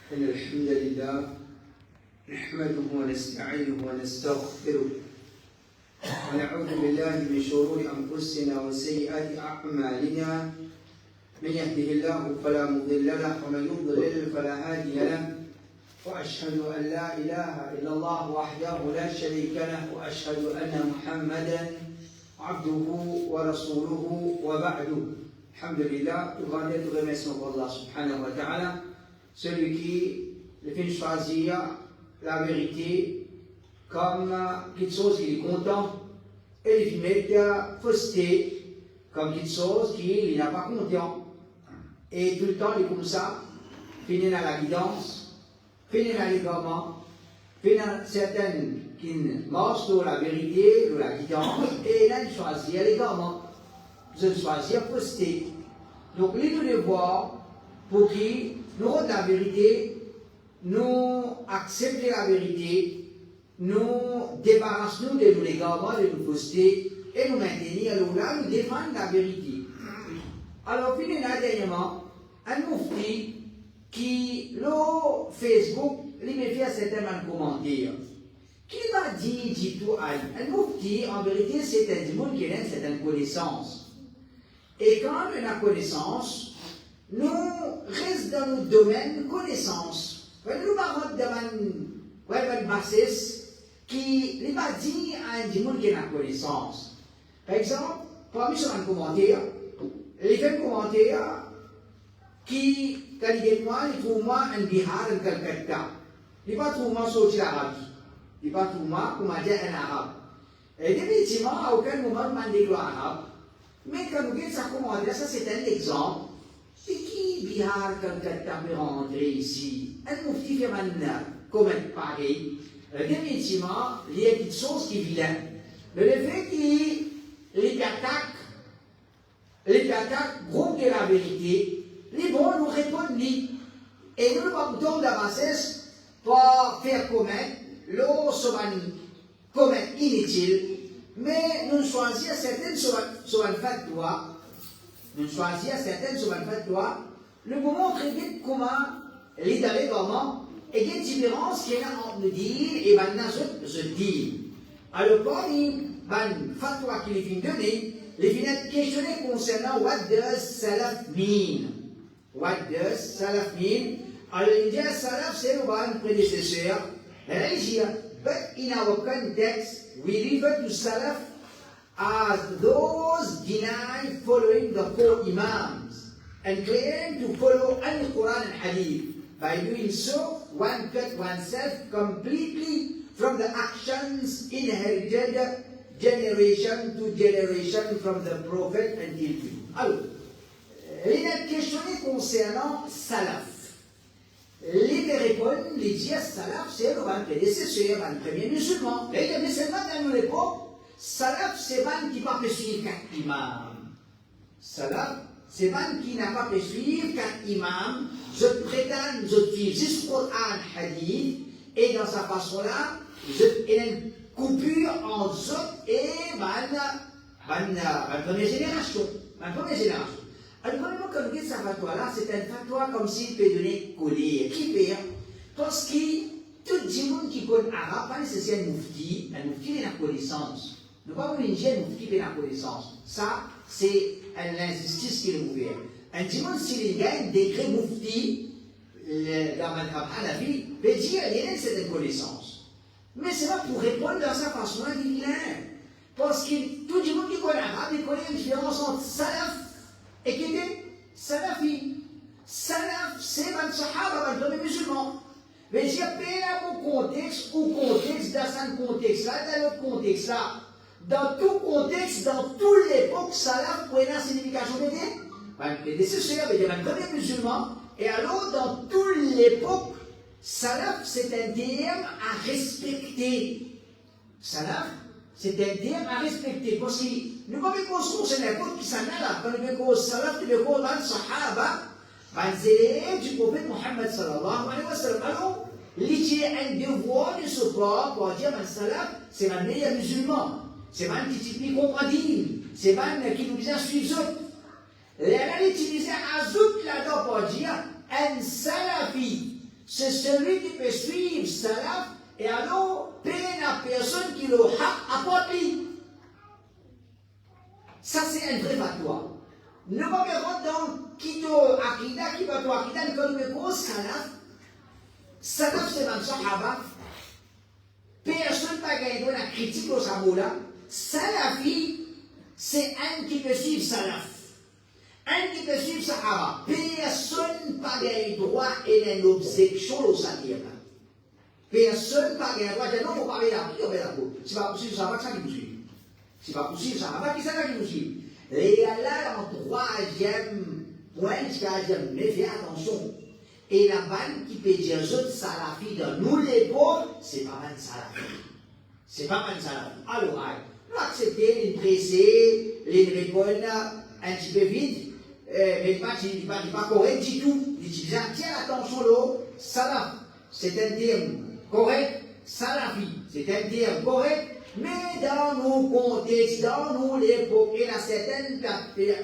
إن الحمد لله نحمده ونستعينه ونستغفره ونعوذ بالله من شرور أنفسنا وسيئات أعمالنا. من يهده الله فلا مضل له ومن يضلل فلا هادي له، وأشهد أن لا إله إلا الله وحده لا شريك له، وأشهد أن محمدا عبده ورسوله وبعد. Alhamdulillah, tout grand et tout remerciement pour Allah subhanahu wa ta'ala, celui qui fait choisir la vérité comme quelque chose qu'il est content et il met la fausseté comme quelque chose qu'il n'a pas content. Et tout le temps, il est comme ça, finit dans la guidance, finit dans l'égarement, finit dans certaines qui marchent sur la vérité, sur la guidance, et là, il choisit l'égarement. Je choisis la fausseté. Donc, il nous devoir pour qui nous rendons la vérité, nous accepter la vérité, nous débarrassons de nos égarements, de nos faussetés, et nous maintenir là, nous défendre la vérité. Alors, puis, dernièrement, un moufti qui, le Facebook, il m'a fait un certain commentaire. Qui m'a dit tout à lui? Un moufti, en vérité, c'est un monde qui a une certaine connaissance. Et quand on a la connaissance, nous restons dans notre domaine connaissance. Nous parlons de un bassesse qui n'est pas dit à un monde qui a la connaissance. Par exemple, parmi sur un commentaire, il fait un commentaire qui, quand il dit moi, il trouve moi un Bihar, un Calcutta. Il ne pas trouve moi sorti l'Arabie. Il ne pas trouve moi, comment dire, un arabe. Et définitivement, à aucun moment, on dit l'arabe. Mais quand vous regardez ça commentaire, ça c'est un exemple. C'est qui Bihar, Calcutta, peut rentrer ici? Un moufti fait maintenant, comme un pareil. Définitivement, il y a quelque chose qui vient. Le fait qu'il attaque, groupe de la vérité, les bons nous répondent ni. Et nous ne pas tomber d'avancer pour faire commettre l'eau commettre inutile. Mais nous choisissons certaines sur un fatwa. Nous choisissons certaines sur un fatwa. Le moment très vite comment les d'aller comment et quelle différence qu'il y a entre le dire et maintenant je dis. Alors parmi les fatwa qu'il est donné, les finales questionner concernant what does salaf mean? What does salaf mean? Alors il dit salaf c'est le prédécesseur, religieux. But in our context, we refer to Salaf as those deny following the four Imams and claim to follow Al-Quran and Hadith. By doing so, one cut oneself completely from the actions inherited generation to generation from the Prophet until today. Alors, il a questionné concernant Salaf. Les répondent, les dire Salaf, c'est le prédécesseur, le premier musulman. Et les musulmans dans l'époque, Salaf, c'est un qui n'a pas pu suivre quatre imams. Salaf, c'est un qui n'a pas pu suivre quatre imams. Je prétends, je suis juste Coran, Hadith, et dans sa façon-là, il y a une coupure entre eux et ma première génération. Alors, premièrement, quand vous dites sa fatwa-là, c'est un fatwa comme s'il peut donner colère. Qui fait? Parce que tout le monde qui connaît arabe, pas nécessairement un moufti est la connaissance. Nous ne pouvons pas un moufti qui est la connaissance. Ça, c'est l'injustice qui est ouverte. Un monde, s'il y a un décret moufti, dans la vie, peut dire qu'il y a une certaine connaissance. Mais c'est pas pour répondre dans sa façon divine. Parce que tout le monde qui connaît arabe, il connaît une différence entre salaf et qui était salafi. Salaf, c'est un sahaba, un premier musulman. Mais j'ai appelé à mon contexte, ou contexte, dans ce contexte-là, dans l'autre contexte-là. Dans tout contexte, dans toute l'époque, salaf prenait la signification de un prédécesseur, veut dire un premier musulman. Et alors, dans toute l'époque, salaf, c'est un terme à respecter. Salaf, c'est un terme à respecter. Parce que nous ne pouvons pas se n'importe qui s'en a là. Quand nous pouvons salaf, nous pouvons dans le sahaba, les élèves du prophète Mohammed sallallahu alayhi wa sallam. Alors, il y a un devoir de support pour dire que salaf, c'est un meilleur musulman. C'est un qui comprend, c'est un qui nous dit suivre. Elle a utilisé Azout là-dedans pour dire un salafi. c'est celui qui peut suivre salaf et alors peine à personne qui le a apporté. Ça c'est un vrai fatwa. Ne pas me dans Kito Akida, qui va toi Akida, quand nous gros salaf, salaf c'est même sahaba. Personne n'a gagné la critique au Samoula. Salafi, c'est un qui peut suivre salaf. Un qui peut suivre sahaba. Personne n'a gagné droit et l'objection au salir. Personne n'a gagné droit de dire non, il faut pas là. Qui est là? C'est pas possible, ça va que ça qui vous suit. C'est pas possible, ça va qui ça qui vous suit. Et là, en troisième point, mais fais attention. Et la banne qui peut dire je salafi dans nous les pauvres, c'est pas mal salafi. C'est pas mal salafi. Alors, nous acceptons les pressés, les répondre un petit peu vite, mais pas correct du tout. Il dit tiens attention là, salaf, c'est un terme correct, salafi, c'est un terme correct. Mais dans nos contextes, dans nos l'époque, il y a certaines qui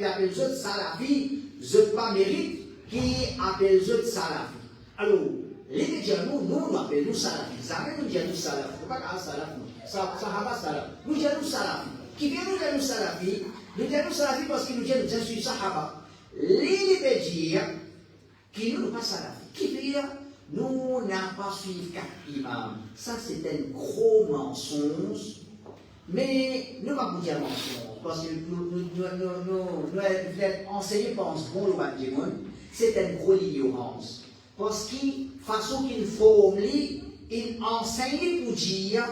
appellent ça salafi, je pas mérite, qui appellent ça salafi. Alors, les médias, nous appelons salafi. Ça nous dit nous salafi. Il ne faut pas dire salafi. Sahaba salafi. Nous disons salafi. Qui vient nous dire salafi? Nous disons salafi parce qu'il nous dit nous sommes sahaba. Les médias, qui nous pas salafi. Qui veut dire nous n'avons pas suivi quatre imams. Ça, c'est un gros mensonge. Mais nous ne pouvons pas dire mensonge. Parce que nous enseignés pensent bon le Bandimon. C'est une grosse ignorance. Parce qu'il, façon qu'il forme, il enseigne pour dire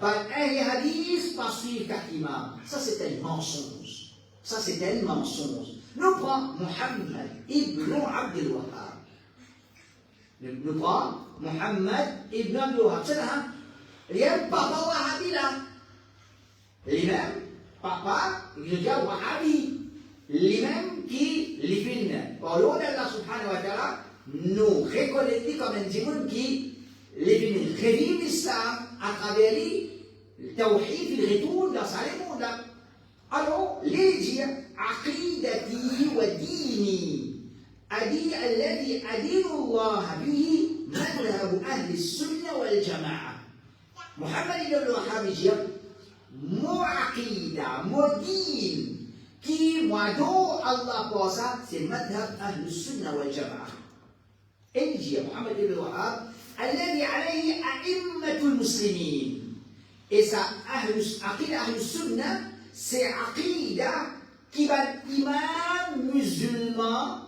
un hadith pas suivre quatre imams. Ça, c'est un mensonge. Ça, c'est un mensonge. Nous prenons Muhammad ibn Abdul Wahhab. Nous prenons Muhammad ibn Abdul Wahhab. C'est là, il y a un papa Wahhabi là. L'imam, papa, il dit Wahhabi. L'imam qui les filme. Par l'ordre d'Allah subhanahu wa ta'ala, nous reconnaissons comme un dimanche qui les filme. Revive l'islam à travers le tawhid, il retourne dans sa monde. Alors, les dire عقيدتي وديني الذي أدين الله به مذهب أهل السنة والجماعة. محمد بن الوهاب dit mon aqida, mon din qui moi dont Allah pense c'est madhab أهل السنة والجماعة. Et il dit Muhammad ibn Wahhab الذي عليه أئمة المسلمين. Et ça aqida أهل السنة c'est aqida qui va imam musulman,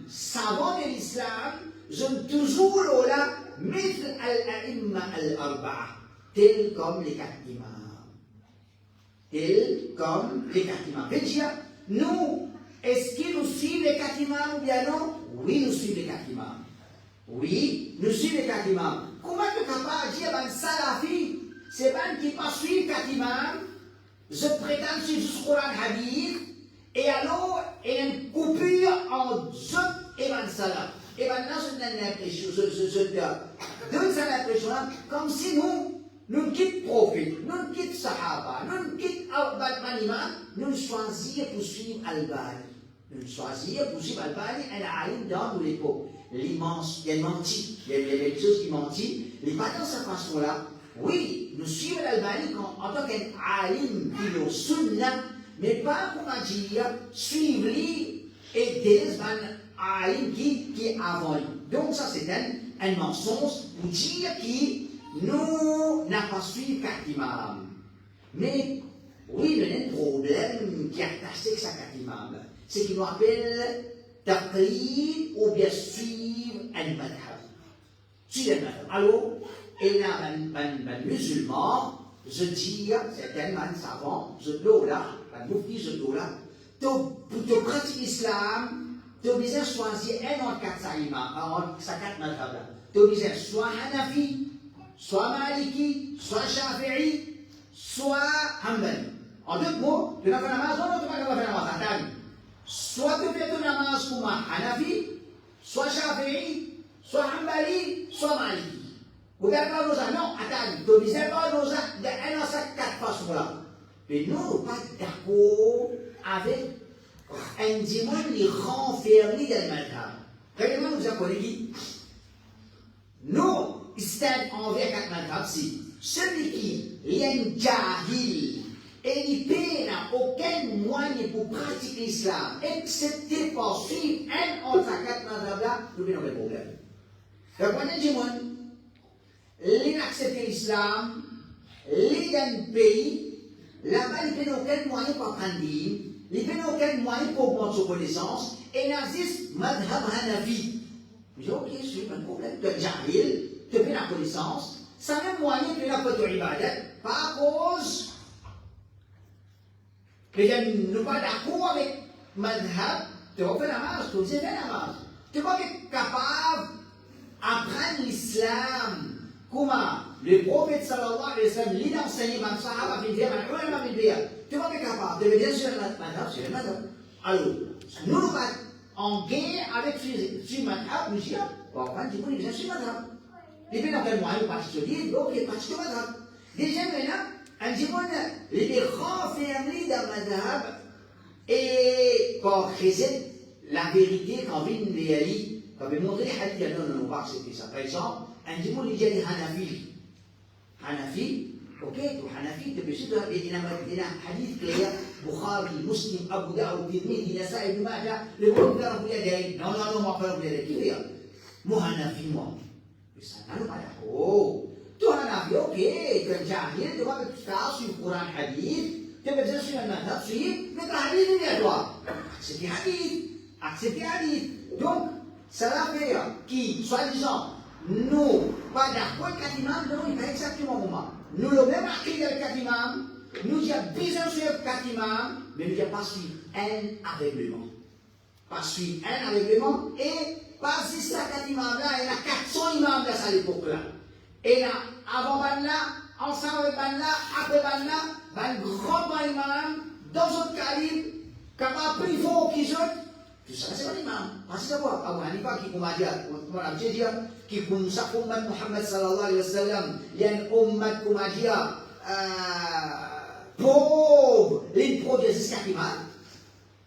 savant de l'islam, sont toujours là, مثل الأئمة الأربعة, tels comme les quatre imams. Tels comme les quatre imams. Veut dire, nous, est-ce que nous suivons les quatre imams ou bien non? Oui, nous suivons les quatre imams. Oui, nous suivons les quatre imams. Comment tu es capable de dire, salafi, c'est pas qui pas suivre les quatre imams? Je prétends suivre ce Coran Hadith, et alors, il y a une coupure entre Zot et Ban Salah. Et maintenant, je donne l'impression, comme si nous quittons prophète, nous quittons Sahaba, nous quittons Al-Imam, nous choisissons pour suivre Al-Bani. Nous choisissons pour suivre Al-Bani, un alim dans nos époques. Il y a menti, il y a des choses qui mentent, mais pas dans cette façon-là. Oui, nous suivons l'Albani en tant qu'alim qui est au sunna, mais pas pour dire suivre lui et des alim qui est avant lui. Donc ça c'est un mensonge pour dire que nous n'avons pas suivi quatre imams. Mais oui, il y a un problème qui est attaché avec sa quatre imams. C'est qu'il nous appelle taqlid ou bien suivre un madhab. Suivre un madhab. Alors, et là, un musulman, je dis, c'est tellement savant, je dois là, un moufti, je dois là, pour te pratiquer l'islam, tu es obligé de choisir un entre quatre imams, sa quatre madhab. Tu es obligé soit Hanafi, soit Maliki, soit Shafi'i, soit Hanbali. En deux mots, tu n'as pas namaz, non, tu n'as pas fait namaz, attends. Soit tu fais ton namaz comme Hanafi, soit Shafi'i, soit Hanbali, soit Maliki. Vous n'avez pas nos non, attends, tu ne disais pas nos de un à chaque quatre façons-là. Mais nous, nous pas d'accord avec un dimanche qui renfermé dans le madhab. Regardez-moi, nous avons dit, stade envers quatre madhab, c'est celui qui est jahil et il n'a aucun moyen pour pratiquer l'islam, excepté pour suivre un entre quatre madhab là, nous avons des problèmes. Donc, quand on dit, il accepte l'islam, il y a un pays, là-bas, il n'a aucun moyen pour apprendre, il n'a aucun moyen pour augmenter ses connaissances, et il existe madhab hanafi. Je dis, ok, c'est pas de problème, tu es jahil, tu fais la connaissance, ça même moyen que tu n'as pas de ibadat, par cause que je ne suis pas d'accord avec madhab, tu vas faire la marche, tu sais faire la marche. Tu vas être capable d'apprendre l'islam. Comment le prophète sallallahu alayhi wa sallam, il a enseigné, man sahaba bin Diya, man ulama bin Diya. Tu vas être capable de le dire sur le madhab, sur le madhab. Alors, nous sommes en guerre avec ce madhab, nous disons, on va prendre du coup, il vient sur le madhab. Il vient dans quel moyen, il passe sur l'île, donc il passe sur le madhab. Déjà, maintenant, on dit, les grands familles d'un madhab, et pour créer la vérité, quand vient les ali, quand on montrer les hadiths, non, pas accepter ça. Par exemple, on dit, il y a des Hanafi. Hanafi, ok, tu Hanafi, tu peux suivre, il y a un hadith clair, Bukhari, Muslim, Abu Daoud, Tirmidhi, Nasa'i, Ibn Majah, le groupe de la Yadayn. Non, moi, pas la Yadayn. Qui veut dire? Moi, Hanafi, moi. Mais ça n'a pas d'accord. Tu Hanafi, ok, tu es jahil, tu vas faire sur le Coran hadith, tu peux dire sur un madhab, suivre, mais ta hadith, il y a toi. Accepter hadith. Accepter hadith. Donc, ça l'a fait qui, soi-disant, nous, pas d'accord avec quatre imams, non, il n'est pas exactement comment. Nous, le même acquis avec quatre imams, nous avons besoin de suivre quatre imams, mais nous n'avons pas suivi un aveuglement. Pas suivi un aveuglement, et pas si ça quatre imams là, il y a 400 imams là, à l'époque-là. Et là, avant là, ensemble avec là, après là, un grand imam, dans notre calibre, capable plus fort qu'ils autres. Tout ça, c'est un imam. Parce que d'abord, Abu Hanifa qui m'a dit, qui comme ça, ummat Muhammad sallallahu alayhi wa sallam, il y a une ummat qui m'a dit, pauvre, les produits jusqu'à l'imam.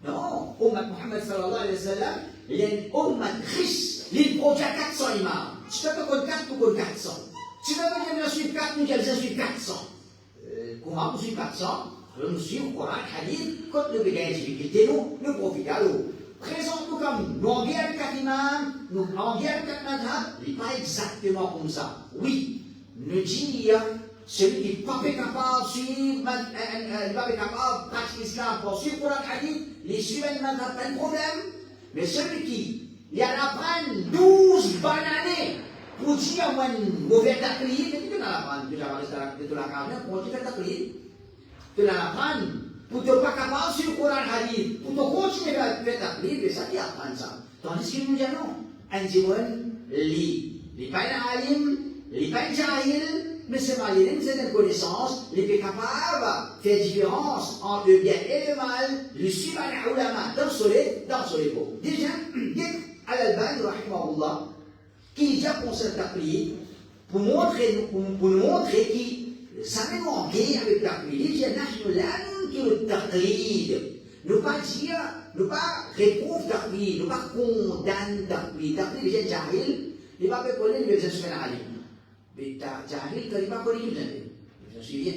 Non, ummat Muhammad sallallahu alayhi wa sallam, il y a une ummat riche, les produits à 400 imams. Tu peux te compter 4, tu comptes 400. Tu peux te dire, je suis 4, nous, je suis 400. Comment nous suivons 400? Nous suivons le Coran, le hadith, quand nous avons difficulté, nous profitons à l'eau. Présente-nous comme nous en guerre avec quatre imams, nous en guerre avec quatre madhab, il n'est pas exactement comme ça. Oui, nous disons, celui qui n'est pas capable de suivre, il n'est pas capable de pratiquer l'islam pour suivre le Coran, le hadith, les suivants de madhab, pas de problème. Mais celui qui, il a apprendre 12 bonnes années pour dire, moi, mauvais taqlid, mais tu peux l'apprendre, tu vas rester de la carrière, pour tu fais taqlid. Tu vas l'apprendre. Pour ne pas capable sur le Coran hadith, pour te continuer à faire taqlid, c'est ça qui apprend ça. Tandis que nous disons, un diwan, les pas alim, les pas jahil, mais c'est malin, c'est une connaissance, les pas capable de faire différence entre le bien et le mal, le suivre à l'ulama, dans ce lépo. Déjà, Al-Albani, rahimahullah, qui a pensé taqlid, pour nous montrer qu'il ça m'a manqué avec taqlid, il dit, nous le taqlid. Ne pas dire, ne pas réprouver taqlid, ne pas condamner taqlid. Taqlid, il est jahil, il ne va pas connaître, il va se faire alim. Mais jahil, il ne va pas connaître, je suis bien.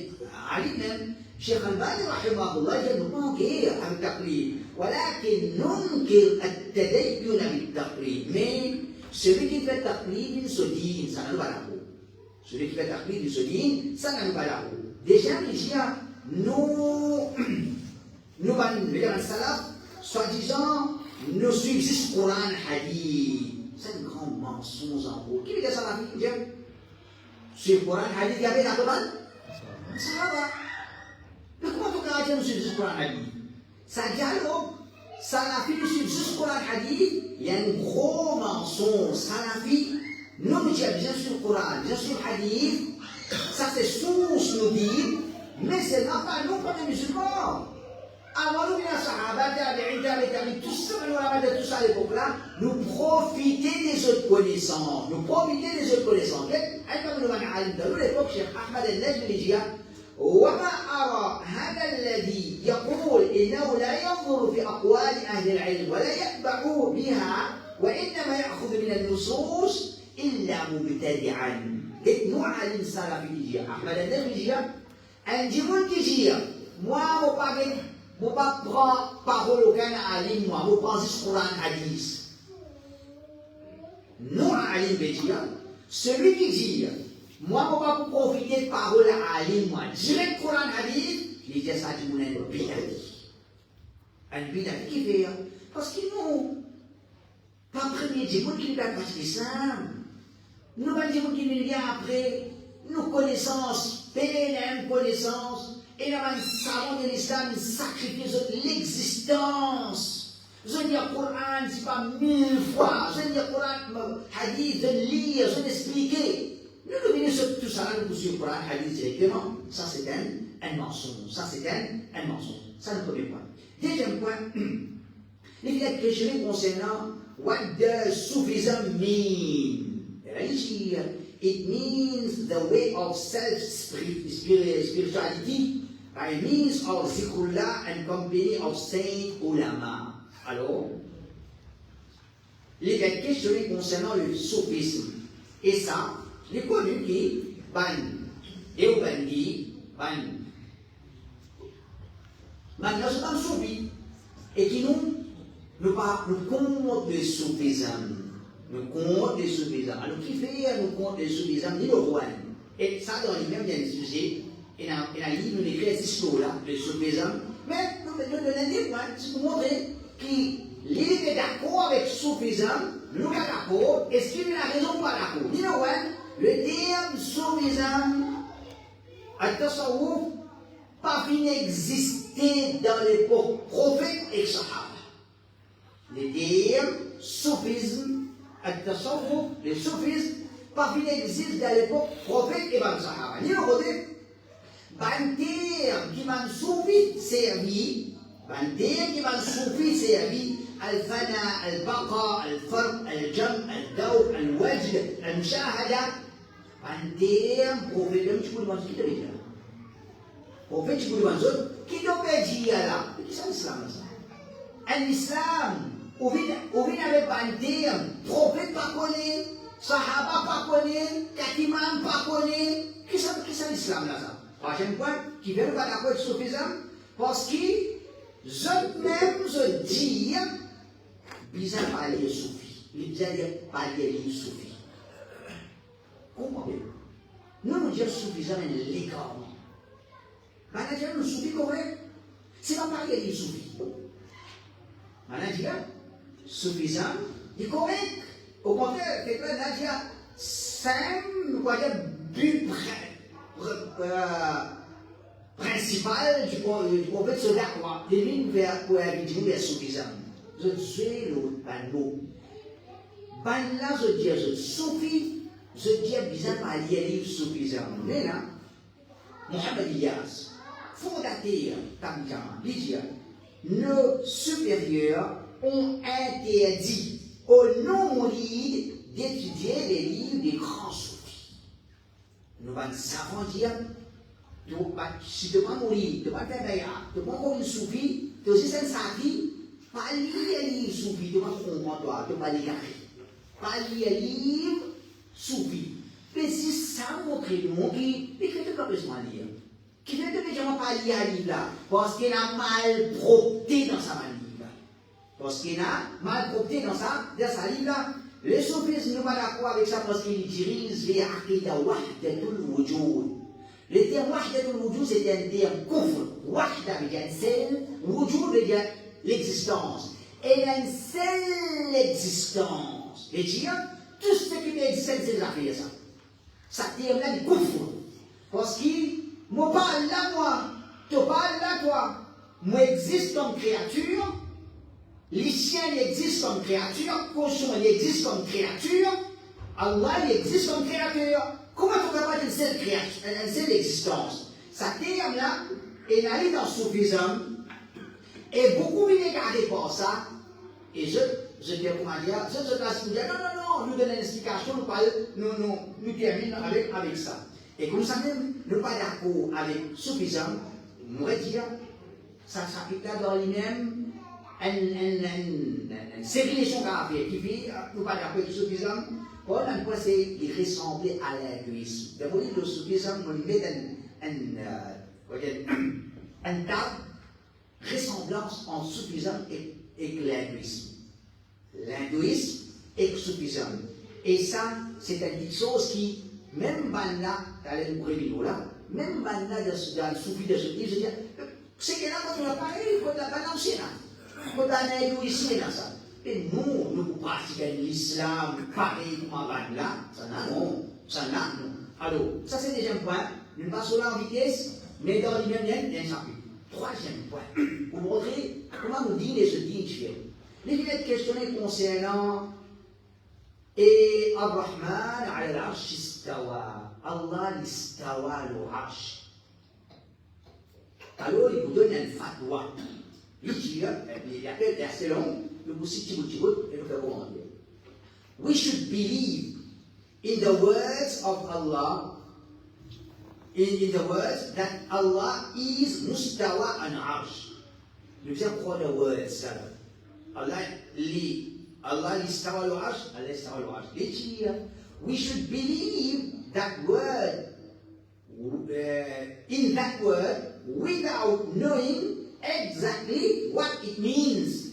Alim même, Cheikh Al-Albani, rahimahullah, il nous manqué avec taqlid. ولكن ننكر التدين بالتقليد. Mais celui qui fait taqlid, il se dit, ça n'a pas la peau. Celui qui fait taqlid, il se dit, ça n'a pas la peau. Déjà, il dit, nous, les salaf, soi-disant, nous suivons juste le Coran hadith. C'est un grand mensonge en gros. Qui veut dire ça, la vie? Suivre le Coran hadith, il y avait la Coran? Ça va. Mais comment tu peux dire nous suivons juste le Coran hadith? Ça dialogue. Salafi nous suivons juste le Coran hadith, il y a un gros mensonge. Salafi, nous disons bien sûr le Coran, bien sûr le hadith, ça c'est source nous dit. Mais c'est pas nous comme les musulmans. Avant nous, les sahaba, tout ça à l'époque-là, nous profiter des autres connaissances. Nous profiter des autres connaissances. L'époque, Cheikh Ahmed al-Najmi وما أرى هذا الذي يقول إنه لا ينظر في أقوال أهل العلم ولا يتبع بها وإنما يأخذ من النصوص إلا مبتدعا. Et nous, alim ça la vie Ahmed el dit, un dimanche qui dit, moi, je ne pas prendre parole aucun alim, moi, je prends juste Coran hadith. Nous, alim veut dire, celui qui dit, moi, je ne pas profiter de parole à alim, moi, direct Coran hadith, il dit ça, dit, mon un bidati. Un bidati qui fait, parce que nous, pas premier dimanche qui va pratiquer ça. Nous allons dire qu'il vient après, nous connaissance, PNM connaissance, et nous allons savoir de l'islam, sacrifier l'existence. Je dis le Coran, c'est pas 1000 fois, je dis le Coran, hadith, je lis, je l'expliquer. Nous venons sur tout ça, nous poussons le Coran, hadith directement. Ça c'est un mensonge. Ça c'est un mensonge. Ça c'est le premier point. Deuxième point, il y a quelque chose concernant what does Sufism mean? It means the way of self-spirituality by means of zikrullah and company of saint ulama. Alors, il y a une question concernant le soufisme. Et ça, les connus qui ban et au bandi ban. Maintenant, c'est un soufi. Et qui nous compte le soufisme. Nous comptons des soufismes. Alors, qui fait nous compte des soufismes? Ni le roi. Et ça, dans les mêmes, il y a des sujets. Et dans la livre, nous écrivons ces choses-là, le soufisme. Mais nous donnons des points, c'est pour montrer qu'il est d'accord avec le soufisme, nous sommes d'accord. Est-ce qu'il a raison ou pas d'accord? Ni le roi, le terme soufisme, à tasawwuf, pas fini d'exister dans l'époque prophète et sahaba. Le terme soufisme, le soufisme, pas fini existe dans l'époque prophète et Ban Sahara. Ni le côté, Bantir qui m'a soufi servi, Bantir qui m'a soufi servi, Al-Fana, Al-Baqa, Al-Farq, Al-Jam, Al-Daw, Al-Wajd, Al-Mushahada, Bantir, prophète, même tu peux demander qui te dit là. Prophète, tu peux demander qui te dit là. C'est l'islam ça. L'islam. Ou bien avec Bandir, prophète pas connu, Sahaba pas connu, Katiman pas connu. Qui c'est l'islam là ça? Prochain point, qui veut pas d'accord avec le soufisme, parce que je dis, bizarre parler de soufi, bizarre parler de soufi. Comprenez? Nous disons soufisme légalement. Maintenant, nous soufi correct, c'est pas parler de soufi. Maintenant, dis suffisant, il correct. Au contraire, quelqu'un a dit, cinq, quoi dire, but principal du prophète se d'accord. Les lignes vers pour habiter les suffisants. Je suis le panneau. Ban là, je dis, je suffis, je dis, bizarre, par les livres suffisants. Mais là, Mohamed Iyas, fondateur, Tamkama, dit, nos supérieurs ont interdit aux non-mourides d'étudier les livres des grands soufis. Nous allons savants dire, si tu ne vas pas mourir, tu ne vas pas faire d'ailleurs, tu ne vas pas mourir soufi, tu es aussi un safi, pas lire les livres soufis, tu ne vas pas comprendre toi, tu ne vas pas les garder. Pas lire les livres soufis. Mais si ça montre nous qui fait que tu peux besoin de lire. Qui fait que tu ne vas pas lire les livres là, parce qu'il a mal propreté dans sa manière. Parce qu'il a mal propté dans sa livre là. Les soufistes ne sont pas d'accord avec ça parce qu'ils dirigent vers Aqida Wahdatul Wujud. Le terme Wahdatul Wujud c'est un terme kufr. Wahda veut dire une seule, Wujud veut dire l'existence. Et une seule existence. Et dire, tout ce qui existe, c'est la vie ça. Ça terme là du kufr. Parce qu'il moi parle là moi, tu parles là toi. Moi existe comme créature. Les chiens existent comme créature, cochon existe comme créature, Allah existe comme créature. Comment tu peux pas une seule créature, une seule existence? Ça terme là, et arrive dans le soufisme, et beaucoup de regardé pour ça, et je dis comment dire, je place pour dire non, nous donnons une explication, nous terminons avec ça. Et comme ça même, nous pas d'accord avec le soufisme, nous va dire, ça s'applique là dans lui-même. Une ségrégation qu'on a fait, qui fait, nous pas d'accord avec le soufisme, Paul a pensé qu'il ressemblait à l'hindouisme. D'abord, le soufisme nous met un tas de ressemblances entre soufisme et l'hindouisme. L'hindouisme et le soufisme. Et ça, c'est une petite chose qui, même maintenant, dans les mouvements là, même maintenant dans le soufisme, je veux dire, c'est qu'il y a quand on a parlé, il faut la balancer là. Il faut la l'hindouisme dans ça. Et nous pratiquons l'islam pareil comme avant là, ça n'a non, ça n'a non. Alors, ça c'est le deuxième point. Nous passons là en vitesse, mais dans l'immédiat, il y a un chapitre. Troisième point, pour montrer comment nous disons les choses différentes. Les vedettes questionnées concernant et Abrahman al arsh istawa, Allah istawa al arsh. Alors, il vous donne un fatwa. Il dit, il appelle assez long. We should believe in the words of Allah, in the words that Allah is mustawa an arsh. Nous devons croire les words. Allah istawa al arsh, Allah istawa al arsh. We should believe that word, in that word, without knowing exactly what it means.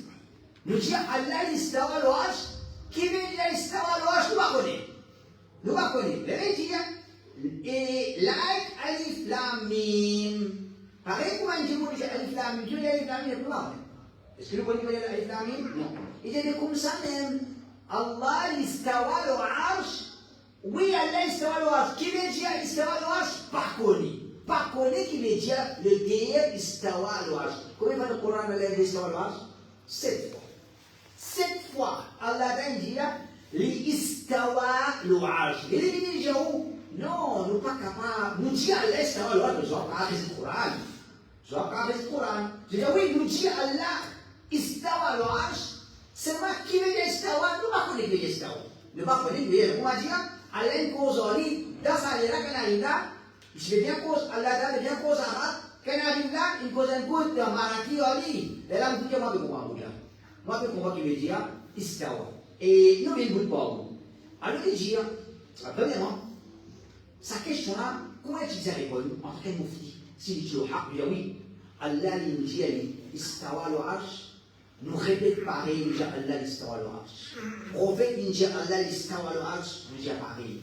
Nous disons Allah istawa al-arsh, qui veut dire istawa al-arsh, nous ne connaissons. Nous ne connaissons. Le dire, et like alif lam mim. Pareil comme un dieu dit alif lam mim, tu dis alif lam mim, nous ne connaissons. Est-ce que nous connaissons alif lam mim? Non. Il dit comme ça même, Allah istawa al-arsh, oui Allah istawa al-arsh, qui veut dire istawa al-arsh, pas connu. Pas connu qui veut dire le dire istawa al-arsh. Comment va le Coran Allah istawa al-arsh? 7 fois. 7 fois, Allah a dit, l'istawa l'ouarj. Et les gens, non, nous ne sommes pas capables. Nous disons Allah istawa l'ouarj, nous sommes pas le Coran. Nous sommes pas le Coran. Je dis, oui, nous disons Allah istawa l'ouarj. C'est moi qui veux dire istawa, nous ne connaissons pas dire istawa. Nous ne connaissons pas dire, Allah est cause en ligne, dans sa lira qu'on arrive là, il se fait bien cause, Allah a bien cause arabe, qu'on arrive là, il pose un coup de marathi en ligne. Et là, nous disons, moi, moi, je comprends qu'il veut dire istawa. Et nous, il ne veut pas. Alors, il dit, premièrement, sa question-là, comment est-ce qu'il a répondu en tant que mufti? S'il dit il dit oui, Allah il dit istawa al-arsh, nous répète pareil, il dit Allah istawa al-arsh. Prophète, il dit Allah istawa al-arsh, nous dit pareil.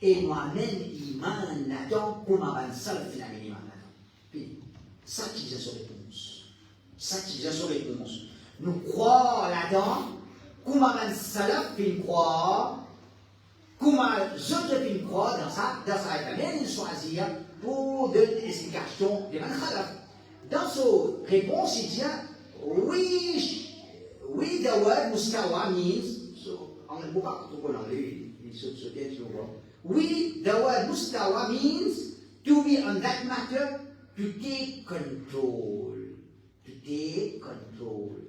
Et moi-même, iman là-dedans, comme avant salaf, il a mis iman là-dedans. Puis, ça qui vient sur réponse. Ça qui vient sur réponse. Nous croyons là-dedans, comme un salaf qui croit, comme d'autres qui croient dans ça et ils choisissent pour donner des explications de Khalaf. Dans sa réponse, il dit oui, the word mustawa means, on ne peut pas tout anglais, il se tient sur le oui, the word mustawa means to be on that matter, to take control. To take control.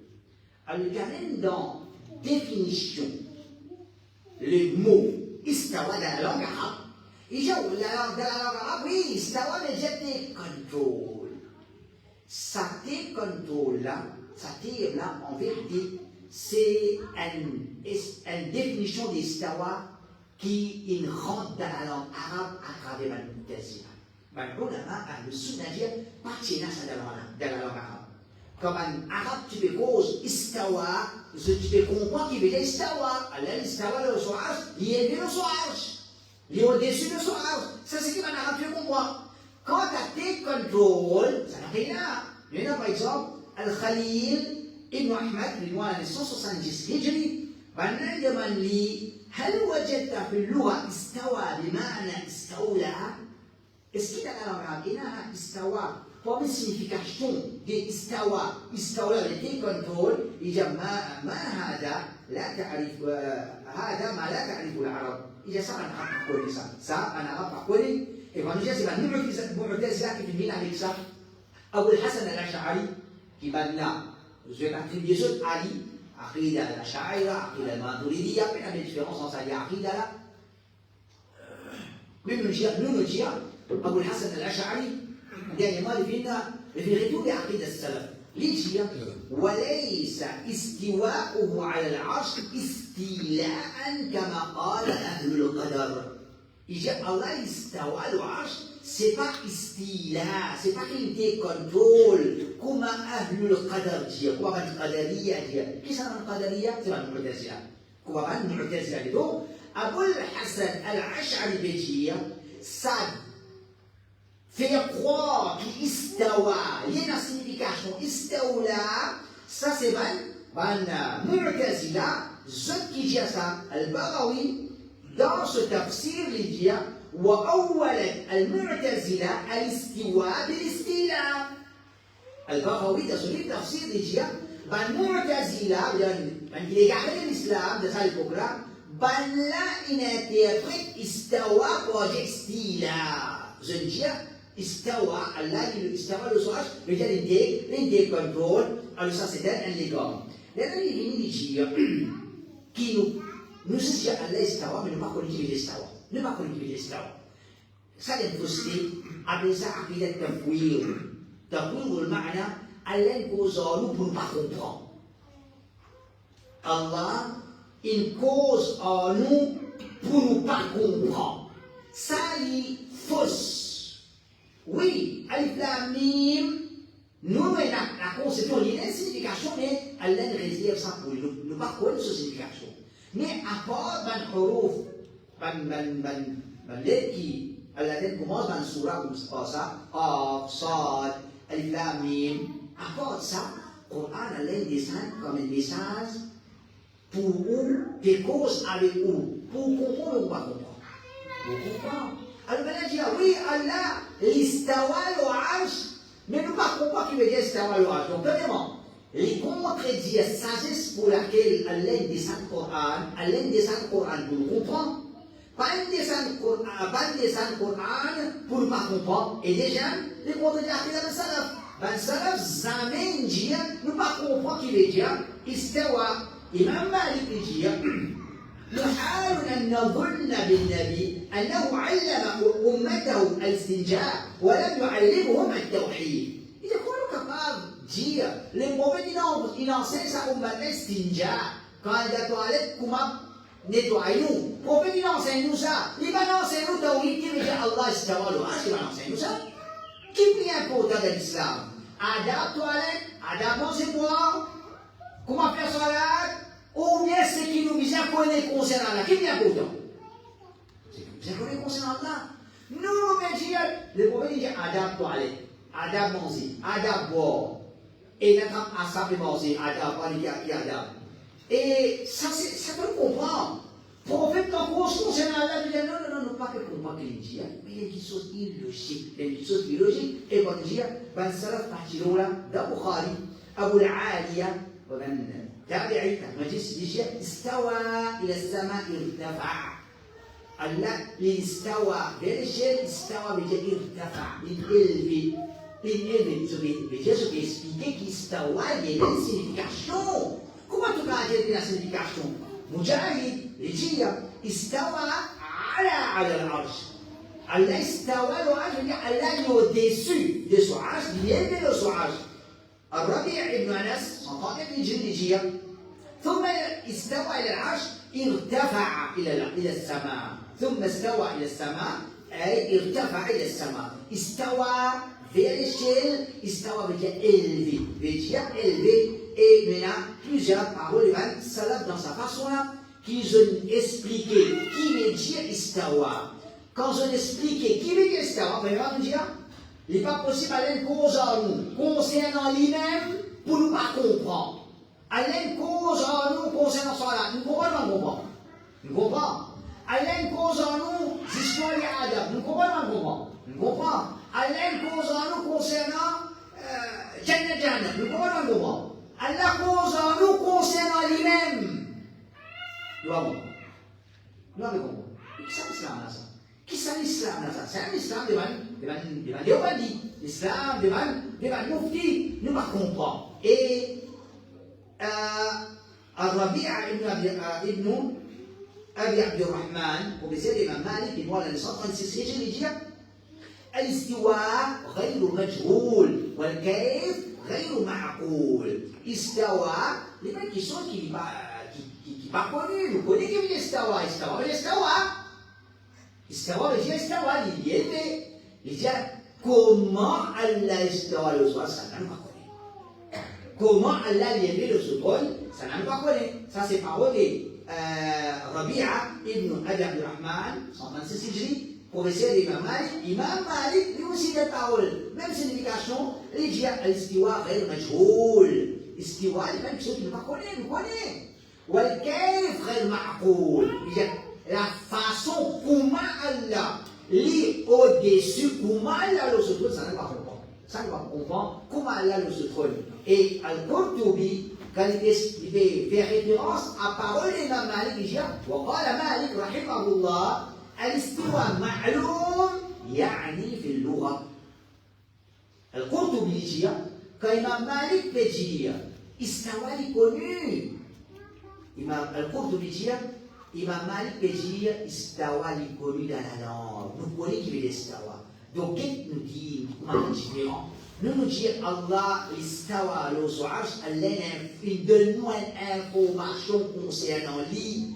Alors, il y a même dans définition le mot istawa dans la langue arabe. Il dit dans la langue arabe, oui, istawa veut dire take control. Ça take control là, ça take là, en vérité, c'est une définition d'istawa qui rentre dans la langue arabe à travers la Mu'tazila. Maintenant, le sunna dire, partie dans la langue arabe. Comme un arabe, tu peux cause istawa, tu peux comprendre qu'il veut dire istawa. Alors, istawa, le soirage, il est élevé le soirage. Il est au-dessus de soirage. Ça, c'est ce qu'un arabe, tu peux comprendre. Quand tu as tes contrôles, ça n'a rien à. Il y en a par exemple, Al-Khalil ibn Ahmad, il est en 170 Hijri, il demande lui, هل وجدت في اللغة استوى بمعنى استولى؟ Est-ce qu'il y a dans la langue arabe, istawa, pour une signification de istawa, istawa, le contrôle, il dit ما هذا لا تعرف هذا ما لا تعرف العرب. Il dit ça, un arabe pas connu ça. Ça, un arabe pas connu. Et quand je dis c'est pas nous Mu'tazila qui finit avec ça. Abu al-Hasan al-Ash'ari qui va là, je vais attribuer ça à Ali. Aqida al-Ash'aira, Aqida al-Maturidiyya, il y a des différences entre Ali et Aqida là. Même nous disons, Abu al-Hasan al-Ash'ari, dernièrement, il fait retour à Aqida al-Salaf. ليجي وليس استواؤه على العرش استيلاء كما قال أهل القدر. يجي الله استوى على العرش c'est pas istila, c'est pas qu'il te contrôle comme أهل القدر dit. Comment القدرية dit? Qui sont القدرية? C'est pas المعتزلة. Comment المعتزلة dit? Donc أبو الحسن الأشعري بيجي ça fait croire qu'il istawa, il y a une signification istawla, ça c'est mu'tazila, ceux qui disent ça, al-Baghawi, dans ce tafsir, il dit وأولا المعتزلة الاستواء بالاستيلاء. البغوي dans ce tafsir, il dit المعتزلة, il est gardé l'islam de cette époque-là, là, il interprète istawa pour istila. Je dis استوى الله استوى الوصاش رجال الديك كنترول على اساس ده الليغام لان يجي كيلو نسجل الله استوى من ما كل شيء استوى لما كل شيء استوى سالم فستي ابي عقيده تفويض المعنى الله كوزالو pour pas comprendre Allah il cause en nous pour nous pas comprendre ça est fausse. Oui, Alif Lam Mim, nous, la conception, il y a une signification, mais Allah réserve ça pour nous. Nous ne pas connaître cette signification. Mais à part ban huruf, ban lettre qui, Allah commence dans le surah comme ça, Qaf, Sad, Alif Lam Mim. À part ça, le Coran, Allah descend comme un message pour où, des causes avec où, pour comprendre ou pas comprendre. Pour comprendre. Alors maintenant, dit oui, Allah, l'istawa al-arsh, mais nous ne parlons pas qui veut dire istawa al-arsh. Donc, premièrement, les contredit la sagesse pour laquelle Allah descend le Coran, Allah descend le Coran pour nous comprendre. Pas descend le Coran pour ne pas comprendre. Et déjà, les contredit la ben salaf. Ben salaf, jamais dit, nous ne parlons pas qui veut dire istawa. Imam Malik dit, محال أن نظن بالنبي أنه علم أمته الاستنجاء ولم يعلمهم التوحيد. Il est capable de dire, les prophètes ils enseignent ça comme l'estinja. Quand il y a toilette, comment nettoyer nous. Les prophètes ils enseignent nous ça. Ils vont enseigner nous tawhid qui veut dire Allah istawa al-arsh, ils vont enseigner nous ça. Qui est plus important dans l'islam? Adab toilette, adab manger boire, comment faire salat? Ou bien ce qui nous vient connaître concernant Allah. Qui est important? C'est qui nous vient connaître concernant Allah. Nous, les prophètes disent adab toilette, adab manger, adab boire. Et notre asab manger, adab, adab. Et ça peut comprendre. Le prophète, quand on concernant Allah, il dit non, pas que comprendre qu'il dit, mais il y a des choses illogiques. Il y a des choses illogiques. Et quand il dit, ben salaf partiront là, dans Bukhari, Abu al-Aliya, تابعي مجلس استوى إلى السماء ارتفع. الله استوى بالشيء استوى بجد ارتفع بالإلف Jésus expliqué qu'Istawa il y a une signification. Comment tu vas dire la signification? Mujahid il dit Istawa ala al-arsh. Allah istawa al-arsh, Allah est au-dessus de son arsh, il est élevé de son arsh. الربيع ابن أنس صنطاق ابن جنديجية ثم استوى إلى العرش ارتفع إلى السماء ثم استوى إلى السماء أي ارتفع إلى السماء استوى vers le ciel استوى veut élevé et maintenant plusieurs paroles de salaf dans sa façon là qui ont expliqué qui veut dire istawa. Quand on explique qui veut dire istawa, vous allez me dire il n'est pas possible d'aller cause en nous, concernant lui-même, pour ne pas comprendre. Aller cause en nous, concernant cela, nous comprenons. Nous comprenons. Aller cause en nous, l'histoire de Adam, nous comprenons. Nous comprenons. Aller cause en nous, concernant Jannah, nous comprenons. Allah cause en nous, concernant lui-même. Nous avons compris. Qui c'est l'islam là ça? Qui c'est l'islam là ça? C'est un islam devant Yobadi, l'islam devant Mufti, nous ne comprenons. Et Al-Rabi'a ibn Abi Abdurrahman, professeur d'Imam Malik, il voit dans le 136 il dit الاستواء غير مجهول والكيف غير معقول. استوى les mecs qui sont qui pas connus, nous connaissons qui veut dire istawa. Istawa veut dire istawa. Istawa veut dire istawa, il est élevé. Il dit comment Allah istawa le soir, ça n'a pas connu. Comment Allah est élevé le trône, ça n'a pas connu. Ça c'est parole de Rabi'a ibn Abi Abdurrahman, 126 Hijri, professeur d'Imam Malik. Imam Malik, lui aussi des paroles, même signification, il dit al-istiwa ghayr majhoul. Istiwa, les mêmes choses qu'il ne connaît, nous connaît. Wal-kayf ghayr ma'qoul. La façon comment Allah lit au-dessus, comment Allah le se trône, ça ne va pas comprendre. Ça ne va pas comprendre comment Allah le se trône. Et Al-Qurtubi, quand il fait référence à parole d'Imam Malik, il dit وقال مالك رحمه الله الاستواء معلوم يعني في اللغة. Al-Qurtubi dit quand Imam Malik peut dire istawa est connu, Al-Qurtubi dit Imam Malik peut dire istawa est connu dans la langue. Nous connaissons qui veut dire istawa. Donc, qu'est-ce que nous dit comment différent? Nous disons Allah istawa le so'arsh, Allah il donne-nous une information concernant lui.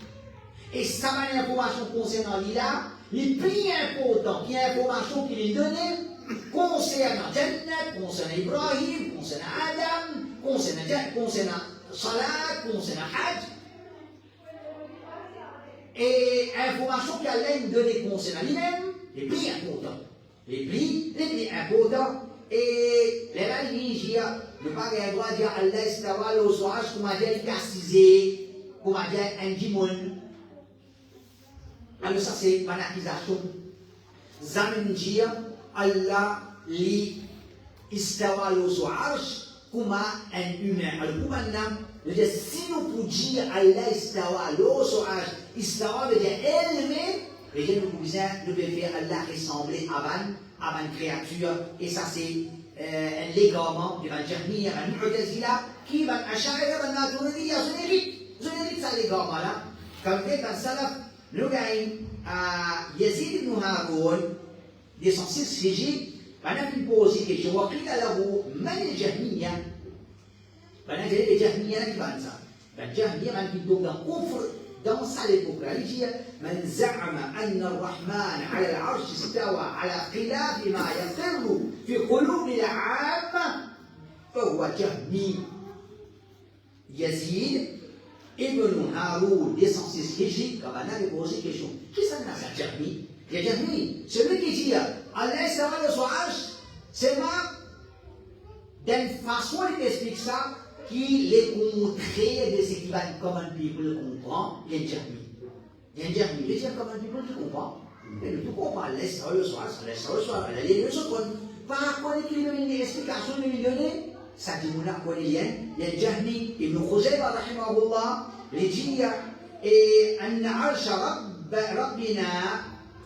Et ça va l'information concernant lui là, il est plus important qu'il y ait l'information qu'il est donnée concernant Jannat, concernant Ibrahim, concernant Adam, concernant Salat, concernant Hajj. Et l'information qu'Allah nous donne concernant lui-même, les plus importants. Les plus importants. Et les religieux, le bagage doit dire Allah istawa le so'arsh, comme a dit castisé, comme a dit un dimon. Alors ça c'est une accusation. Zamen dire Allah li istawa le so'arsh, comme un humain. Alors comme un homme, si nous pouvons dire Allah istawa le so'arsh, istawa veut dire élevé, et nous pouvons faire Allah ressembler à une créature, et ça c'est un légalement de la Jahmiya, un Mu'tazila, qui va Ash'ari, un Maturidiyya, je n'hérite ça légalement là. Comme fait un salaf, nous gagnons à Yazid ibn Haroun, des 106 Hijri, on a pu poser des questions, وقيل له من الجهمية؟ On a dit les Jahmiya qui vendent ça. Les Jahmiya, on a dit donc dans Kufr, dans ça l'époque là, il dit من زعم أن الرحمن على العرش استوى على خلاف ما يقر في قلوب العامة فهو جهمي. Yazid ibn Haroun, 206 Hijri, comme on avait posé une question. Qui ça n'a pas Jahmi? Il y a Jahmi. Celui qui dit Allah istawa le so'arsh, c'est moi, d'une façon il explique ça, qui est contraire de ce qui va être common people comprend, il y a Jahmi. Il y a un Jahmi, il y a common people qui comprend. Mais tout comprend, Allah istawa le so'arsh, Allah istawa le so'arsh, Allah est le so'arsh. Par contre, il y a une explication de lui donner. Ça dit mon aqualien, il y a Jahmi ibn Khuzayba rahimahullah, il dit et أن عرش ربنا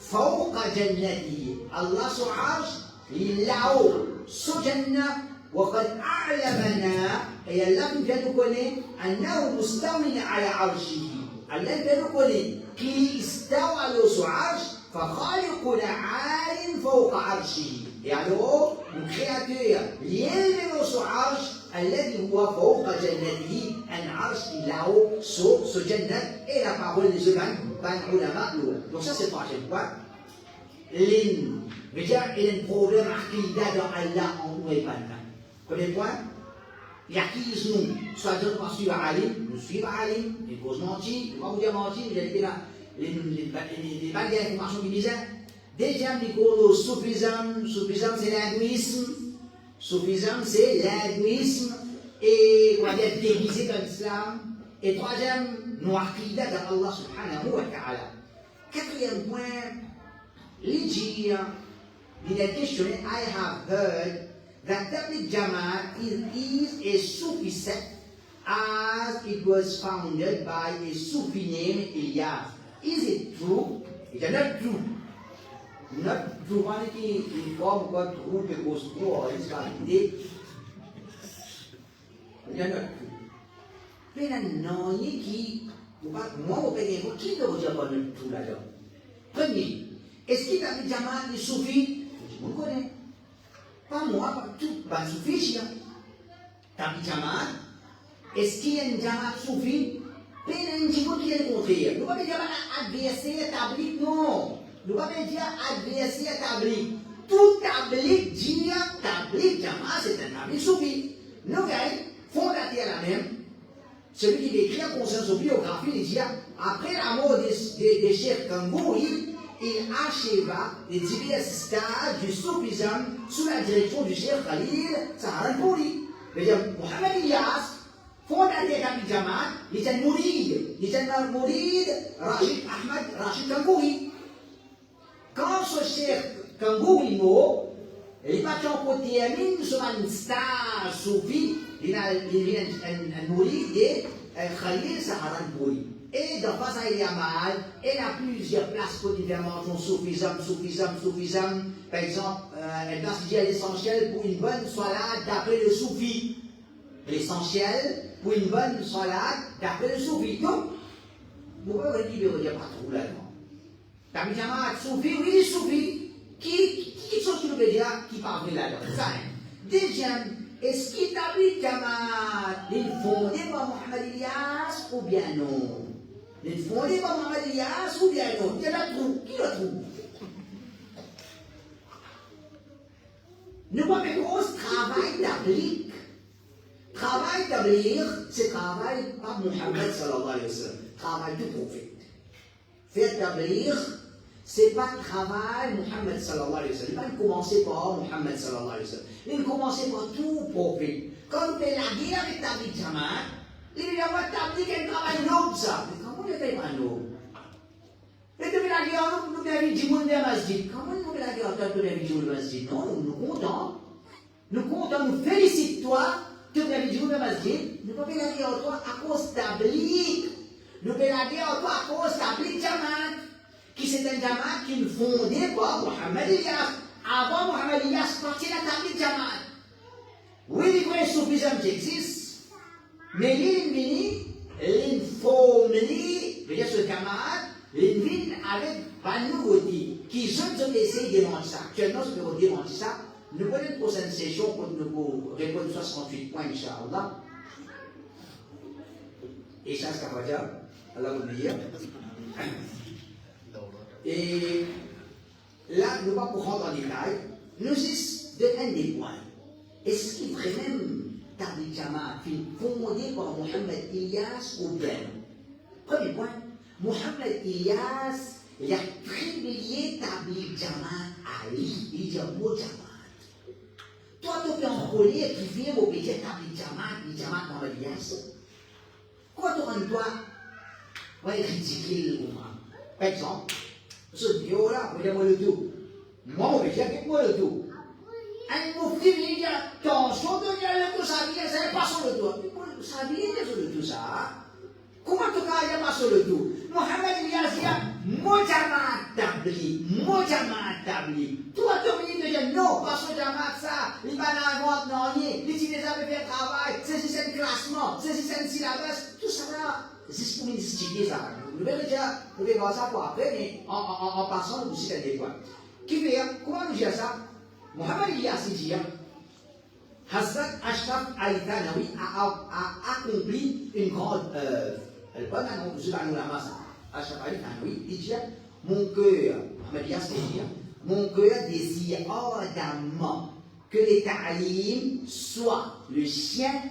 فوق جنته. الله سو عرش لله سو جنة وقد أعلمنا أي الله بيقول أنه مستوٍ على عرشه. الله بيقول كي استوى على سو عرش فخالقنا عال فوق عرشه. Et alors, le créateur, l'élevé au arsh, الذي هو فوق جنته, un arsh qui là-haut, sur jannat, et la parole des ulama, donc ça c'est le troisième point. Il y a un problème aqida dans Allah en nous et pas là. Premier point, il y a qui nous, soit Dieu nous suivre Alim, nous suivre Alim, les causes menties, les pas vous dire mentir, les bagues d'information qui disaient. Deuxième, le soufisme, c'est l'hindouisme. Soufisme, c'est l'hindouisme et on va dire déguisé dans l'islam. Et troisième, nous aqida dans Allah subhanahu wa ta'ala. Quatrième point, les dire, il a questionné, I have heard that Tabligh Jamaat is a Sufi sect as it was founded by a Sufi named Ilyas. Is it true? It is not true. Not trouvant qui forme quoi trouve que Cosmo a disparité. Il y en a plus. Mais là, non, qui, moi, au pays, qui doit dire pas de tout là-dedans? Premier, est-ce qu'il y a des diamants, des soufis? Je me connais. Pas moi, pas tout, pas soufis, chien. Tabli Jamaat, est-ce qu'il y a une Jamaat Soufi? Peine qui est le contraire. Nous ne pouvons pas dire adversaire tabli, non. Nous ne pouvons pas dire adversaire tabli. Tout tabli dit tabli Jamaat, c'est un tabli Soufi. Nous, gars, fondateur la même. Celui qui décrit concernant son biographie, il dit après la mort des chefs Kangouri, il acheva les divers stades du soufisme sous la direction du chef Khalil Saharanpouri. Mohamed Ilyas, fondateur de Jamaat, il était Mourid Rachid Ahmad Rachid Kangouri. Quand ce chef Kangouri mort, il va terminer sur un star soufi, il y a un Mourid et Khalil Saharanpouri. Et dans Fasa El Yamal, il y a plusieurs places pour différents soufisme. Par exemple, une place qui dit l'essentiel pour une bonne salade d'après le soufi. L'essentiel pour une bonne salade d'après le soufi. Donc, vous pouvez dire pas trop là-dedans. Tabli Jamaat soufi, oui, soufi. Qui sont qui nous veut dire qui parle là-dedans? Ça, deuxième, est-ce qu'il Tabli Jamaat est fondé par Mohamed Ilyas ou bien non? Les fondés par Mohamed Ilyas ou bien non? Il y en a trop. Qui le trouve? Nous avons un gros travail d'applique. Travail d'ablir, c'est travail par Mohammed sallallahu alayhi wa sallam. Travail du prophète. Faire d'ablir, c'est pas le travail Mohammed sallallahu alayhi wa sallam. Il ne commençait pas Mohammed sallallahu alayhi wa sallam. Il commençait par tout prophète. Quand on fait la guerre avec Tabli Jamaat, il y a un Tabli qui a un travail noble ça. Comment il fait pas noble? Et depuis la guerre, nous avons dit monde de masjid. Comment nous avons la guerre quand nous avons dit monde de masjid? Non, nous comptons. Nous comptons, nous félicitons toi. Tu avons dit monde de masjid. Nous avons la guerre toi à cause Tabli. Nous avons la guerre toi à cause Tabli Jamaat. Qui c'est un Jamaat qui est fondé par Mohamed Ilyas. Avant Mohamed Ilyas, parti la Tabli Jamaat. Oui, les vrais soufisme qui existent. Mais l'ennemi, l'informé, veut dire ce Jamaat, l'ennemi avec une nouveauté, qui je vais essayer de démontrer ça. Actuellement, je vais démontrer ça. Nous prenons une prochaine session pour nous répondre 68 points, Inch'Allah. Et ça, c'est ce dire. Allah vous dire. Et là, nous ne allons pas rentrer en détail. Nous juste de un des points. Est-ce qu'il est vraiment Tabli Jamaat fondé par Mohamed Ilyas ou bien? Premier point, Mohamed Ilyas, il a privilégié Tabli Jamaat à lui. Il dit un mot Jamaat. Toi, tu es un collier qui vient au pays Tabli Jamaat Mohamed Ilyas. Quoi tu rends toi? On va critiquer le mouvement. Par exemple, ce Dieu-là, vous dites-moi le tout. Moi, mon péché, dites-moi le tout. Un moufti vient dire, attention de dire le tout, ça vient, ça n'est pas sur le tout. Ça vient sur le tout, ça. Comment tu vas pas sur le tout? Mohamed Ilyas dit, Mojamat Tabli. Toi, tu me dis, non, pas sur Jamaat, ça. Il va n'avoir non, il dit, les amis fait travail, c'est un classement, c'est un syllabus, tout ça là. C'est pour m'expliquer ça. Nous verrons voir ça pour après, mais en passant, nous citons des points. Qui fait, comment nous dire ça? Mohamed Ilyas dit, Hazrat Ashraf Ali Thanawi a accompli une grande œuvre. Bonne annonce, je vais nous la masse. Ashraf Ali Thanawi, il dit, mon cœur, Mohamed Ilyas dit, mon cœur désire ardemment que les ta'alim soient le sien,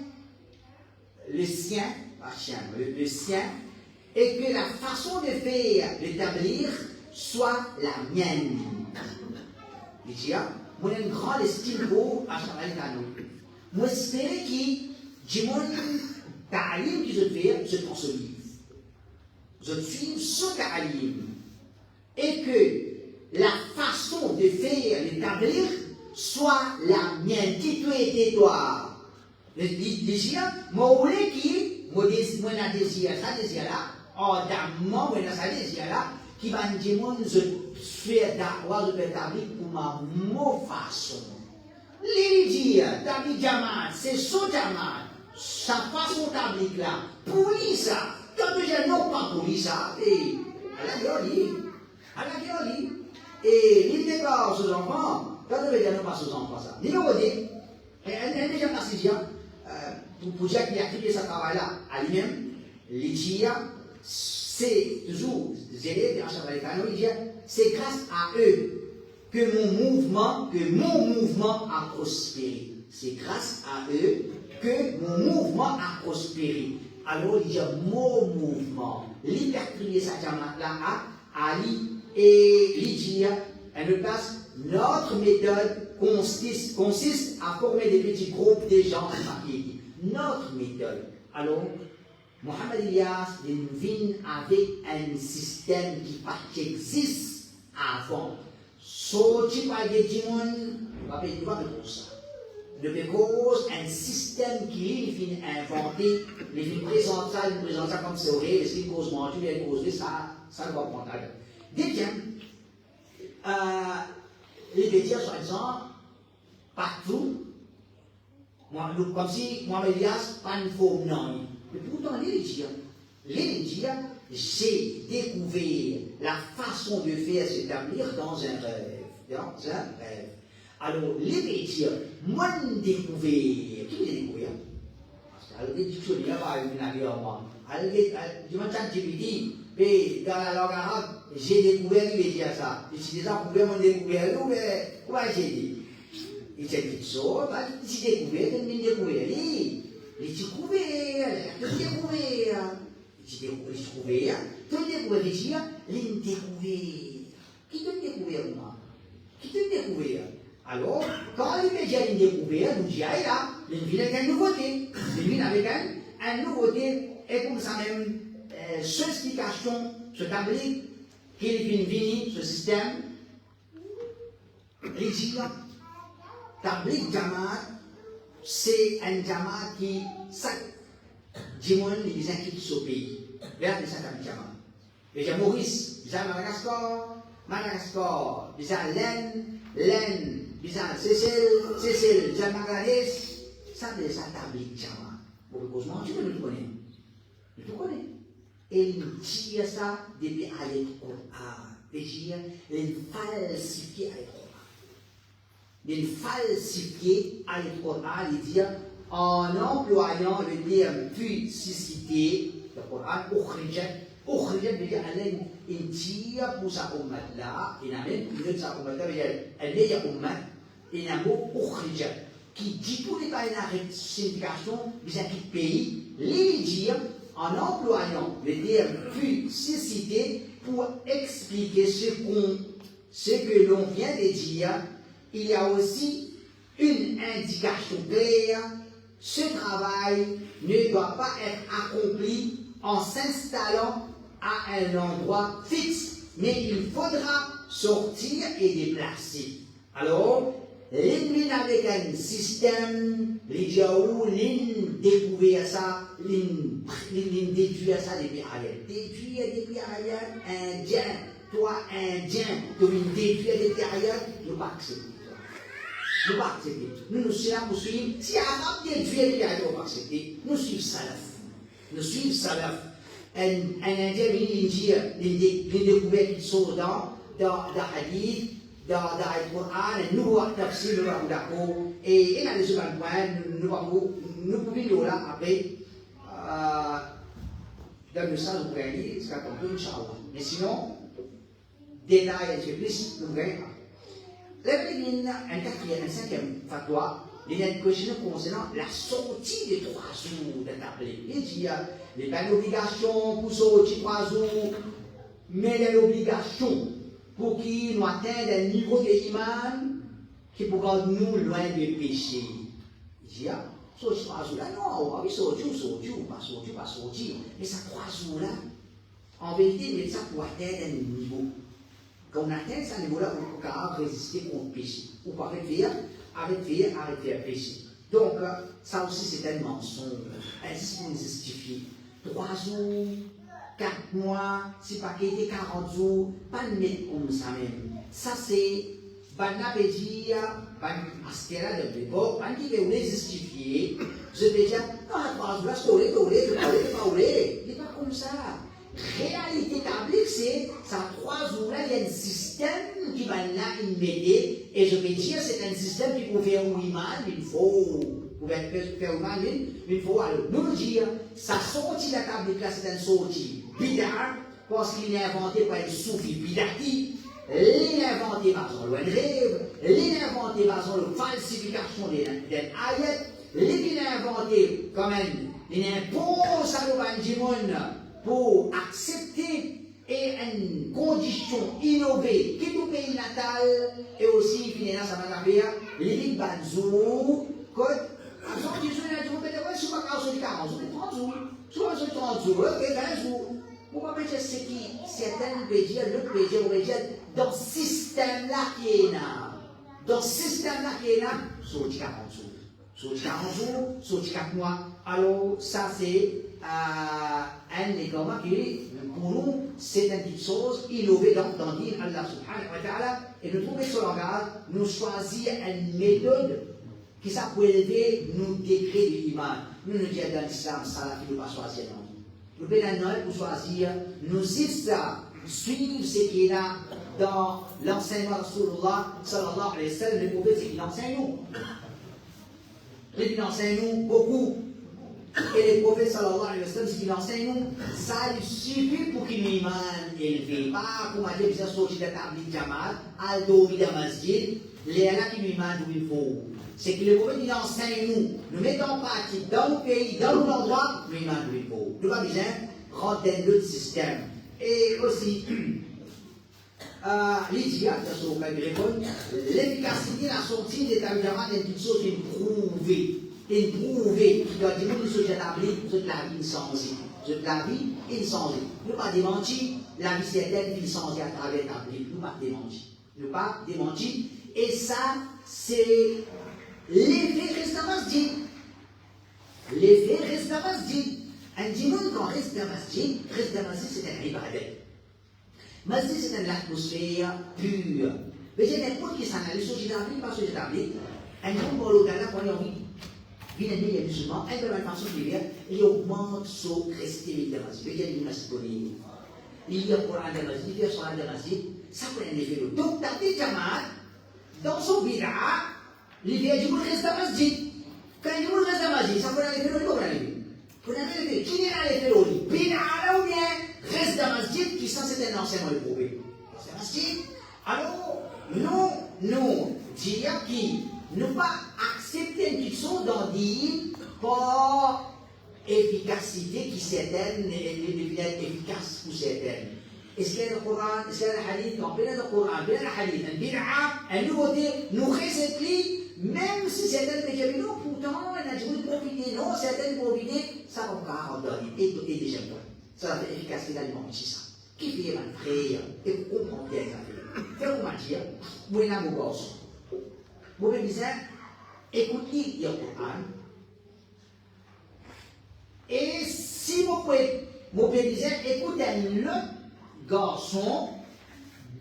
et que la façon de faire, d'établir, soit la mienne. Il dit, moi j'ai une grande estime pour Ashraf Ali Thanawi. Moi j'espère que mon ta'alim que je fais, je prends ce livre. Je suis ce ta'alim. Et que la façon de faire, d'établir, soit la mienne. Tais-toi et tais-toi. Il dit, moi voulais qui, moi désir là, ardemment, moi ça désir là, qui va me dire, moi je fais d'avoir de l'établir pour ma façon. Il dit, Tabli Jamaat, c'est son Jamaat, sa façon d'établir là, pour lui ça. Quand je dis non, pas pour lui ça, et à la gueule, et il déclare aux enfants, quand je dis non, pas aux enfants ça. Numéro 2, elle est déjà passée, pour dire qu'il a créé ce travail-là à lui-même, l'IGIA, c'est toujours, c'est grâce à eux que mon mouvement a prospéré. C'est grâce à eux que mon mouvement a prospéré. Alors il y a mon mouvement. L'hypertrier là à Ali et l'IGIA, à notre place, notre méthode consiste à former des petits groupes de gens affiliés. Notre méthode. Alors, Mohamed Ilyas vient avec un système qui existe avant. Sorti par des démons, on va pas pour ça. De cause, un système qui vient inventer, il vient présenter ça comme c'est vrai, est-ce qu'il cause manger, il cause ça ne va pas prendre. Deuxième, les médias, soi-disant, partout, comme si Mohamed Ilyas pas une forme non. Mais pourtant, les médias, j'ai découvert la façon de faire s'établir dans un rêve. Alors, les médias, moi, j'ai découvert. Qui l'a découvert? Parce que les dictionnaires, par exemple, je m'entends mais dans la langue arabe, j'ai découvert les médias ça. Et si les gens pouvaient m'en découvrir, mais comment j'ai dit? Il s'est dit ça, j'ai découvert, j'ai découvert. Les découvert, tout découvert. J'ai découvert, tout découvert, les découvert. Qui t'a découvert, moi? Qui t'a découvert? Alors, quand les médias l'ont découvert, nous disons, là, ils viennent avec une nouveauté. Ils viennent avec une nouveauté, et comme ça même, cette explication, ce tableau, qu'il vient venir, ce système, les gens, tableau Jamaat, c'est un Jamaat qui, chaque dimanche, les gens quittent ce pays. Regardez ça, tableau Jamaat. Les gens Maurice, les gens Madagascar, les gens Laine, bisa Cécile, bisa Bangladesh, ça c'est ça tableau Jamaat. Pour cause moi, tu peux le connaître. Tu le connais. Et il dit ça depuis ayat Coran. Il falsifie ayat Coran. Il falsifie ayat Coran, il dit en employant le terme fusicité, le Coran, Ukhrija veut dire il tire pour sa ummat là, il amène une sa ummat là, elle est ummat, il a un mot Ukhrija qui dit tout les cas de signification vis-à-vis du pays, les dire en employant le terme fusicité pour expliquer ce que l'on vient de dire. Il y a aussi une indication claire. Ce travail ne doit pas être accompli en s'installant à un endroit fixe, mais il faudra sortir et déplacer. Alors, l'ennemi avec un système, les Djaou, l'in découvert ça, l'in déduire ça depuis arrière. Déduire depuis arrière, indien, toi indien, tu viens déduire depuis arrière, ne pas accepter. Ne pas accepter. Nous sommes là pour suivre. Si Arabe déduire depuis arrière, ne pas accepter. Nous suivons Salaf. Nous suivons Salaf. Un indien vient découvert quelque chose dans Hadith, dans le Coran, nous avons tafsir, nous avons d'accord, et il y a des secondes points, nous pouvons là après, dans le sens où vous gagnez, c'est quand on peut, Inch'Allah. Mais sinon, détail un peu plus, nous ne gagnons pas. Là, il y a un cinquième fatwa, il y a une question concernant la sortie des 3 jours de tablet. Il dit, il n'y a pas d'obligation pour sortir 3 jours, mais il y a l'obligation pour qu'il nous atteigne un niveau d'Iman qui pourra nous loin du péché. Il dit, sortir 3 jours là, non, on va sortir, pas sortir. Mais ça 3 jours là, en vérité, mais ça pour atteindre un niveau. Quand on atteint ce niveau-là, on peut résister contre le péché. Ou pas arrêter péché. Donc, ça aussi c'est un mensonge. Est-ce qu'on justifie 3 jours, 4 mois, c'est pas qu'il y ait 40 jours, pas de mettre comme ça même. Ça c'est, ban dire, ban astera de l'époque, ban qui veut justifier, je vais dire, non, 3 jours là, c'est pas il n'est pas comme ça. Réalité établie, c'est ça 3 jours là, il y a un système qui va là, il m'aider, et je vais dire, c'est un système qui peut faire oui mal, il faut. Vous pouvez faire une fois, nous dire, ça sortit de la table de classe, c'est un sorti bidar, parce qu'il est inventé par un soufi bidati, il est inventé par son loi de rêve, il est inventé par son falsification des ayats, il est inventé quand même, il impose à l'Obanjimon pour accepter et une condition innovée qui nous pays natal et aussi finalement ça va faire les banzou code à son qui joue là tu peux dire ouais sur pas sur 40 sur 30 jours sur 30 jours et 20 jours on va mettre ce qui certains peut dire l'autre peut dire on peut dire dans ce système là qui est là dans ce système là qui est là sur 40 jours sur 40 jours sur 4 mois alors ça c'est un élément qui pour nous c'est une petite chose innovée dans dire Allah subhanahu wa ta'ala et nous trouver ce langage nous choisir une méthode qui s'appelle élever nous décret de l'imam nous nous disons dans l'islam ça nous pas choisir non nous pouvons pour choisir nous suivre ce qui est là dans l'enseignement de Rasulullah sallallahu alayhi wa sallam le prophète c'est qu'il enseigne nous il enseigne nous beaucoup. Et les prophètes sallallahu alayhi wa sallam, ce qu'il enseigne nous, ça lui suffit pour qu'il ait une iman élevé. Pas pour dire que ça sorti de la table de Jamal, al dormi dans la masjid, les là qui lui iman d'où il faut. C'est que les prophètes enseignent nous mettons en pratique dans nos pays, dans nos endroits, nous iman d'où il faut. Nous pas besoin de rentrer dans notre système. Et aussi, l'idéal, l'efficacité de la sortie des tables de Jamal est une chose prouvée. Et prouver qu'il doit dire que ce que j'établis, toute la vie insensée. Toute la vie insensée. Nous pas démentir, la vie c'est elle qui insensée à travers la vie. Nous pas démentir. Nous pas démentir. Et ça, c'est l'effet reste dans masjid. L'effet reste dans masjid. Un dimanche quand reste dans masjid c'est un ibadat. Masjid c'est une atmosphère pure. Mais j'ai n'importe qui s'analyse sur j'établis, pas sur j'établis. Un jour, pour le gars, quand il a envie. Il y a des musulmans, un de la façon qui vient, il augmente son resté de masjid. Il y a une masjid. Il y a Coran de masjid, il y a Salat de masjid. Ça peut un effet. Donc, dans des Jamaat, dans son bida, il y a du reste de masjid. Quand il y a du reste de masjid, ça peut un effet. Pour un effet. Qui est un effet? Bida ou bien reste de masjid qui sont c'est un enseignement de prophète. C'est un masjid. Alors, nous, dire qui ne pas accepter une question d'en dire par efficacité qui certaine et efficace pour certaines. Est-ce qu'il y a le Coran, est-ce qu'il y a le hadith, on peut le Coran, bien le hadith, un bid'a, une nouveauté, nous réceplit, même si certaines médias, non, pourtant, on a dû profiter, non, certaines profiter, ça va pas en et déjà pas. Ça va faire efficacité d'aliment, c'est ça. Qui fait la prière et pour comprendre bien ça fait. Fais comment dire, vous avez un garçon. Vous me dites, écoutez le Coran. Et si vous pouvez dire, écoutez le garçon,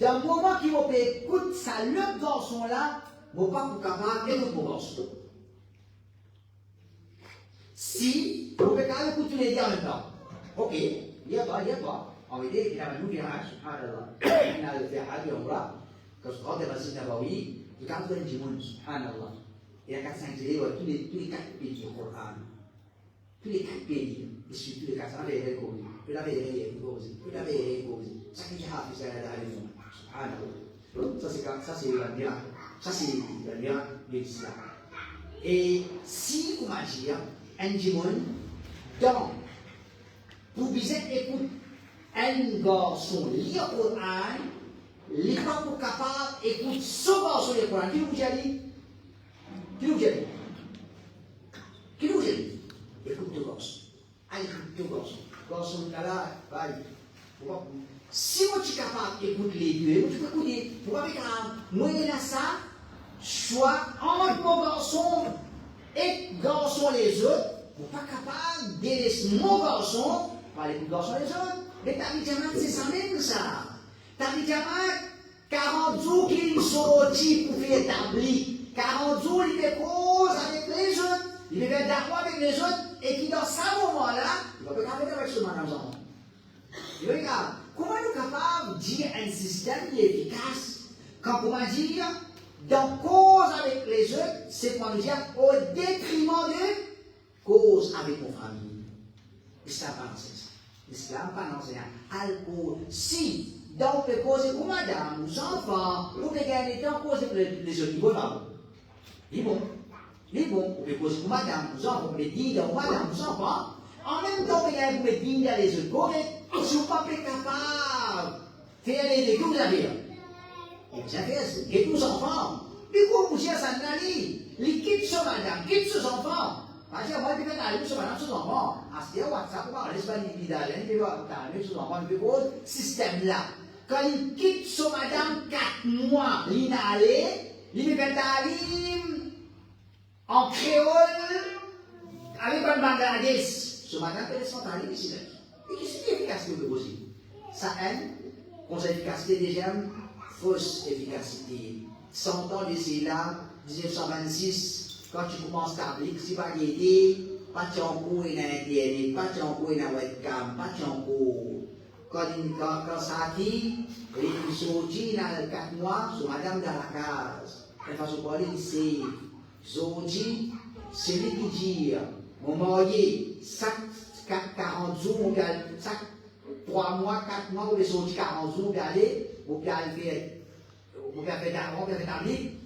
dans le moment qu'il vous écoute ça, le garçon là, vous pas vous capable d'écouter mon garçon. Si vous pouvez quand même écouter les deux en même temps, ok, il y a toi. En vérité, il y a un nouveau subhanallah. Il y a le fait à l'Umrah, quand je rentre dans le Masjid Nabawi. Le cadre du monde, subhanallah. Il y a 4-5 télés, tous les 4 pays du Coran. Tous les 4 pays, et sur tous les 4, ça va être cosy. Puis la vérité est cosy. Ça qui est hafi, c'est la religion. Subhanallah. Ça c'est le miracle. Ça c'est le miracle de l'islam. Et si, comment dire, un dimon, dans, pour bien écouter un garçon lire le Coran, les pas pour capable d'écouter ce garçon de Coran. Qui nous dit? Écoute le garçon. Écoute le garçon. Garçon là, si vous êtes capable d'écouter les deux, vous pouvez écouter. Vous pouvez faire moi là ça, choix entre mon garçon et garçon les autres. Vous n'êtes pas capable de laisser mon garçon parler pour garçon les autres. Mais Tabit Jamal, c'est ça même ça. Tabit Jamal, 40 jours qu'il sortit pour faire établir. 40 jours, il fait cause avec les autres. Il fait d'accord avec les autres. Et qui dans ce moment-là, il va pas capable avec ce madame. Il va dire, comment nous sommes capables de dire un système qui est efficace quand, comment dire, dans cause avec les autres, c'est pour nous dire au détriment de cause avec mon famille. L'islam pas enseigné ça. L'islam pas enseigné alcool. Si, donc, on peut causer pour madame, aux enfants, ou peut gagner temps causer pour les autres. Il est bon. Il est bon. On peut causer pour madame, aux enfants, on peut dire pour madame, aux enfants. En même temps, on peut dire les autres. Correct. Si vous n'êtes pas capable de faire les deux que vous avez. Et vous avez fait tous enfants. Mais quoi, vous cherchez ça dans il quitte son madame, quitte ses enfants. Parce que moi, je vais aller sur madame, ses enfants. À ce moment WhatsApp, on va aller sur l'idée, on va aller sur ses enfants, on va système là. Quand il quitte son madame 4 mois, il est allé, il est allé en créole avec un Bangladesh. Ce madame peut être allé ici. Et qu'est-ce qui est efficacité de possible? Ça aide, conseil efficacité déjà, fausse efficacité. 100 ans d'ici là, 1926, quand tu commences ta blique, si pas l'aider, pas de cours et Internet, pas de cours et webcam, pas de cours. Quand ça dit, il sortit dans 4 mois, sur madame dans la case. Elle va se parler ici. Zodi, c'est lui qui dit, mon marié, chaque 40 jours, on va chaque 3 mois, 4 mois, on va sortir 40 jours, on va aller, on va faire. On va faire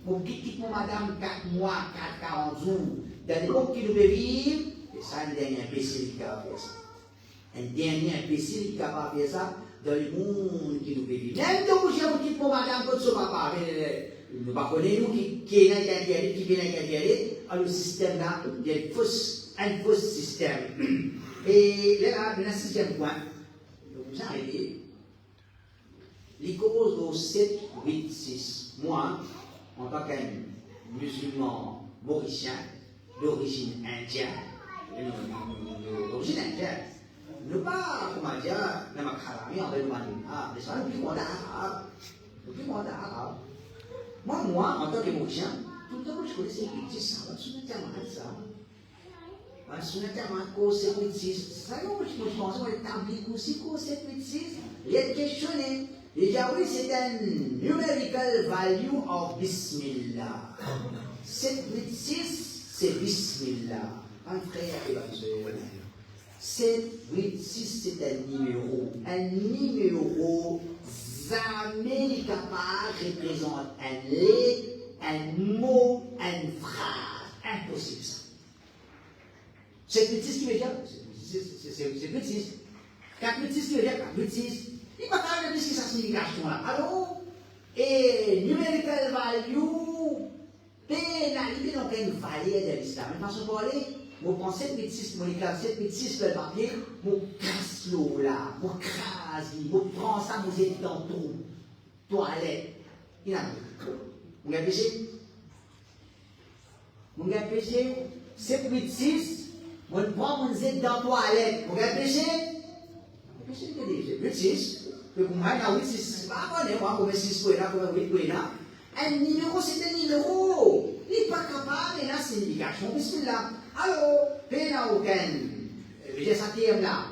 mon quitte mon madame 4 mois, 40 jours. Dans les mots qui nous vivre, et ça, un dernier imbécile qui va faire ça. Un dernier imbécile qui va faire ça dans le monde qui nous vivre. Même si vous quittez mon madame, votre son papa, nous ne connaissons pas qui est là, qui vient là, le système là, il y a un faux système. Et là, le 6e point, vous arrêtez. Les causes au 7, 8, 6. Moi, en tant qu'un musulman mauricien, d'origine indienne, d'origine indienne, ne pas, comment dire, ne pas cramer en réellement arabe, mais c'est pas le plus grand arabe. Le plus grand arabe. Moi, en tant que mauricien, tout le temps, je connaissais les petits ça, je me disais, ça. Je me disais, cause 7, 8, 6. Ça, je me pensais, on est établi aussi, cause 7, 8, 6. Il est questionné. Déjà, oui, c'est un numerical value of Bismillah. 786, c'est Bismillah. Un frère et ma soeur. 786, c'est un numéro. Un numéro, jamais capable représente un lait, un mot, une phrase. Impossible ça. 786 qui veut dire, c'est 86. 486 qui veut dire 486. Il ne va pas dire ce que ça signification là. Alors, et numerical value, pénalité donc une valeur de l'islam. Mais façon de parler, je prends 786, je éclate 786 le papier, je casse l'eau là, je crase, je prends ça, je mets dans ton toilette. Il y a vous avez péché? Vous avez péché? 786, je prends, je mets dans la toilette. Vous avez péché? Péché que dit 786. Que vous m'avez dit, c'est pas bon, comme 6 points là, comme 8 points là. Un numéro, c'est un numéro. Il n'est pas capable, et là, c'est une indication. Bismillah. Alors, péna aucun, j'ai ça qui est là.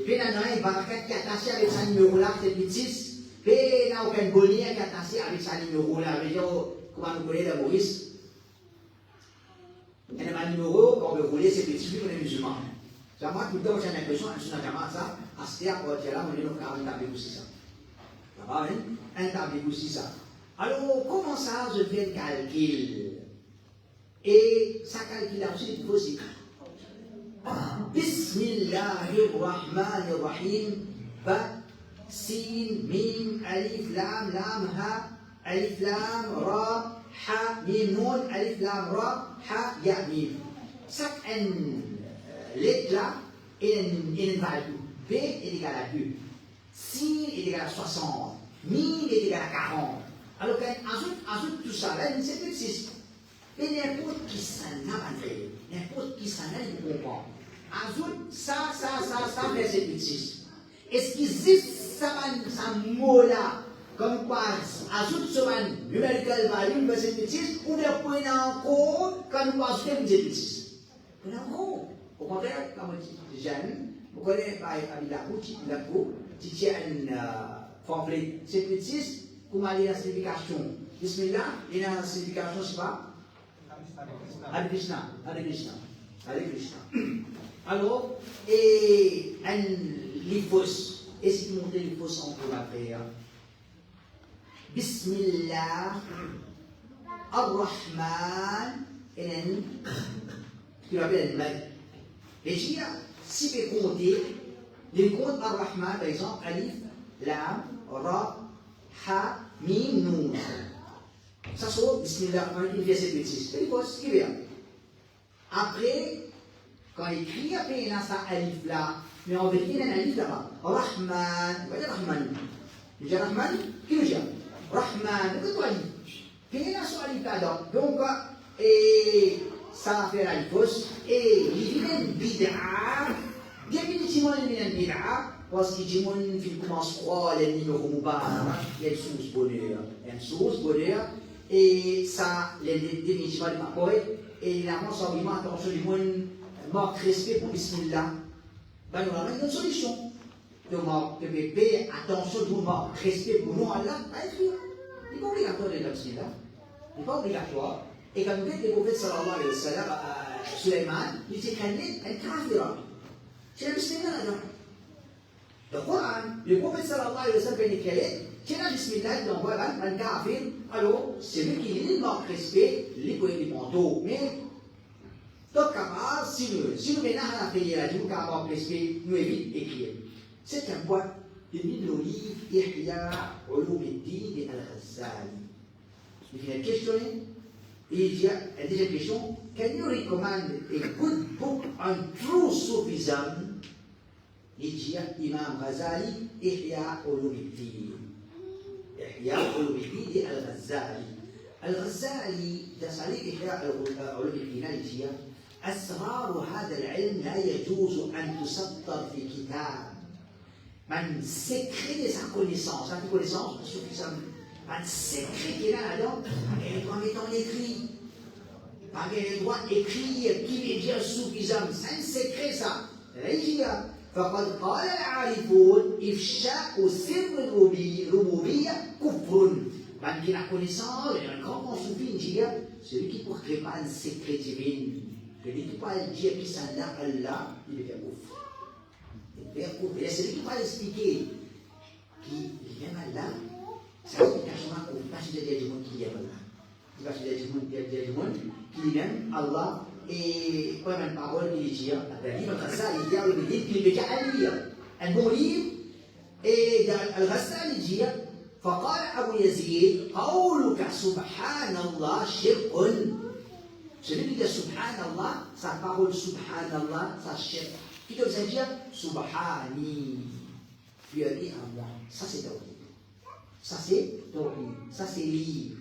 Péna non, il va attaché avec sa numéro là, c'est 86. Péna aucun bolnier qui est attaché avec sa numéro là. Comment nous connaissons de Maurice? Il y a un numéro, quand on veut rouler, c'est petit, on est musulman. C'est moi tout le temps, j'ai l'impression, je suis dans ça, à ce terre, on est là, on est dans 40 tables aussi ça. Ça va, hein? Un table aussi ça. Alors, comment ça, je fais le calcul? Et ça calcule aussi les possible. Bismillahirrahmanirrahim. Ba, sin, mim, alif, lam, ha, alif, lam, ra, ha, mim, nun, alif, lam, ra, ha, ya, mim. Chaque lettre là est une valeur. B est égal à 2. Sin est égal à 60. Mim est égal à 40. Alors, ajoute tout ça là, c'est plus 6. Et n'importe qui s'en a, n'importe qui s'en a, il comprend. Ajoute ça, verset 6. Est-ce qu'il existe ça mot là, comme quoi, ajoute ce numerical value, verset 6, ou bien point encore, quand nous ajoutons verset 6. Point encore. Au contraire, quand je dis jeune, vous connaissez pas la route, tu tiens une pamphlet 786, pour aller la signification. Bismillah, il a une signification, c'est pas Hare Krishna, Hare Krishna, Hare Krishna. Alors, et les fausses, est-ce qu'ils montent les fausses en pour après? Bismillah, Ar-Rahman, et ce qu'on appelle le mal. Et j'ai si vous comptez, les comptes Ar-Rahman, par exemple, Alif, Lam, Ra, Ha, Mim, Noun. Ça sort, Bismillah, il fait cette bêtise. C'est ce qui vient. Après, quand il écrit, après il a ça Alif là, mais en vérité, il a un Alif là-bas. Rahman, il va dire Rahman. Il dit Rahman, qui le dit Rahman, que toi Alif. Puis il a son Alif là-dedans. Donc, et ça fait la fausse, et il vient bid'a, définitivement il vient bid'a, parce qu'il dit, il commence à croire les numéros Moubarak, il y a une source bonheur, et ça, les définitivement, il m'a correct, et il a ensemble, attention, du monde, marque respect pour Bismillah, ben on a une solution. Donc, PPP, attention, du marque respect pour nous, Allah, à écrire. Il n'est pas obligatoire de la Bismillah, il n'est pas obligatoire. Et quand vous dites le prophète sallallahu alayhi wa sallam, Suleiman, il dit qu'il est un kafir. C'est la Bismillah là-dedans. Le Coran, le prophète sallallahu alayhi wa sallam, quand il est c'est la Bismillah, il envoie un kafir. Alors, c'est lui qui lui manque respect, lui peut être manteau. Mais, donc, si nous venons à la prière, nous avons respect, nous évitons d'écrire. C'est un point de Midloli, Ihya, Ulumuddin et Al-Ghazali. Il vient questionner. Il y a une deuxième question. Can you recommend a good book on true Sufism? Il dit Imam Ghazali, Ihya Ulumuddin. Ihya Ulumuddin et Al-Ghazali. Al-Ghazali, dans Ihya Ulumuddin, il dit أسرار هذا العلم لا يجوز أن تسطر في كتاب. من secret de sa connaissance, sa connaissance, un secret qui est là-dedans, il est en écrit. Pas le droit d'écrire qui veut dire soufisme, c'est un secret ça. Il فقد قال العارفون إفشاء سر الربوبية كفر. Ben qui a connaissance, un grand soufi, celui qui ne crée pas un secret divin, celui qui ne peut pas dire qui s'en a Allah, il est ouf. Il est ouf. Et celui qui ne peut pas expliquer qui aime Allah. C'est l'explication qu'on ne peut pas dire du monde qui aime Allah. Il va dire du monde qui aime Allah et pas une parole qui dit, ça, il y a le livre qui est à lire. Un bon livre, et Al-Ghazali dit, فقال أبو يزيد قولك سبحان الله شرك. Celui qui dit Subhanallah, sa parole Subhanallah, sa shirk. Qui doit dire Subhani. Puis il dit à moi, ça c'est Tawhid. Ça c'est Tawhid. Ça c'est livre.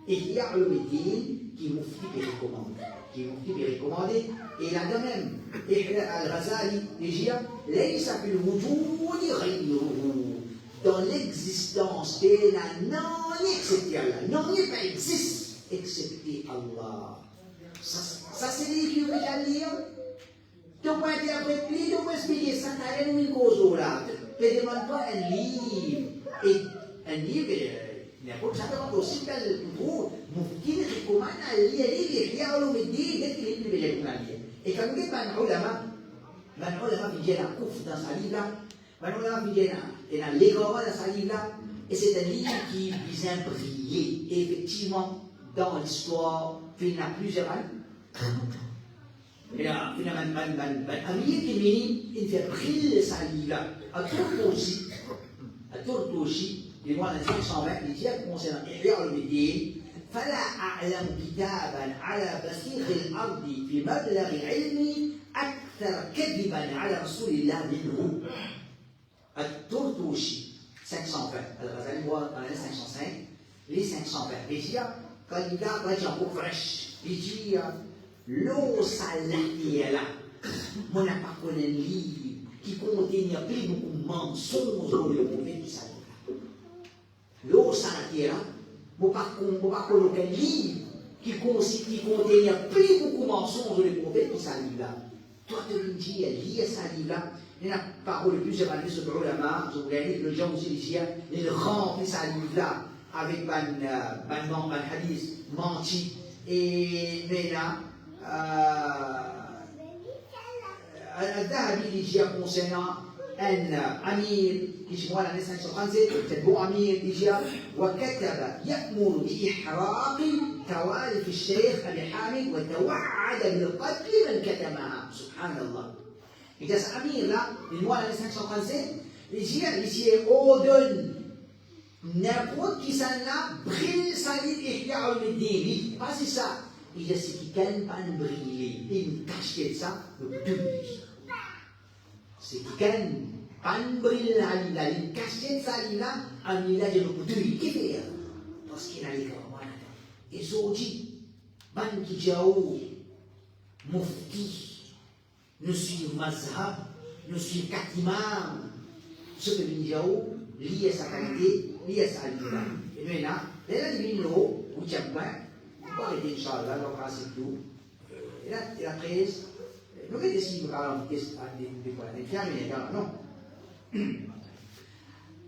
Et il y a Ulumuddin qui Mufti est recommandé. Et là de même, Al-Ghazali, il dit ليس في الوجود غيره. Dans l'existence, il n'a non excepté Allah. Non, il pas existe excepté Allah. Ça c'est les livres que j'ai lire. Donc, on va interpréter, on va expliquer ça. Tu as une cause là. Tu ne demandes pas un livre. Et un livre, n'importe ça demande aussi pour Mufti recommande à lire les livres. Il y a Ulumuddin, dès qu'il est plus belle que la lire. Et quand on dit un ulama qui vient à Kouf dans sa livre là, un ulama qui vient à l'égard dans sa livre là, et c'est un livre qui vient briller. Et effectivement, dans l'histoire, il y a plusieurs années. Il y a un ami qui fait briller sa livre là. À Tourtouchi, il voit dans 520, il dit concernant Ihya Ulumuddin, فلا أعلم كتابا على بصيغ الأرض في مبلغ علمي أكثر كذبا على رسول الله منه. الترتوشي 520, Al-Ghazali voit dans les 505, les 520. Il dit, quand il regarde, là, il dit en beau fraîche, il dit, l'eau salée là, on n'a pas connu un livre qui contient plus beaucoup de mensonges dans le prophète qui s'allie là. L'eau salée là, on n'a pas connu un livre qui contient plus beaucoup de mensonges dans le prophète qui s'allie là. Toi, tu me dis, lire ça livre là. Il y a une parole de plusieurs années sur le ulama, le Jawzi, il remplit sa livre là avec un hadith menti et maintenant الذهبي اللي جاء concernant un أمير qui l'année 537 c'est bon أمير اللي جاء وكتب يأمر بإحراق توالف الشيخ أبي حامد وتوعد بالقتل من كتمها سبحان الله. Et ce Amir là, il mois l'année 537, il ordonne n'importe qui s'en a brille sa ligne et qui a le délit. Pas c'est ça. Il dit c'est qui gagne pas de briller. Il cache ça, le public. C'est qui gagne pas de briller la ligne. Il cache ça là, en village de l'opportunité. Qu'est-ce qu'il fait? Parce qu'il a les gars. Et aujourd'hui, ban qui jaou, mufti. Nous suivons mazhab, nous suivons quatre imams. Ce que nous disons, lié à sa qualité, lié à sa qualité. Et maintenant, là, il vient l'eau, ou tiens pas, on va arrêter Inch'Allah, on va passer tout. Et là, il y a 13. Nous avons décidé de faire une question, non.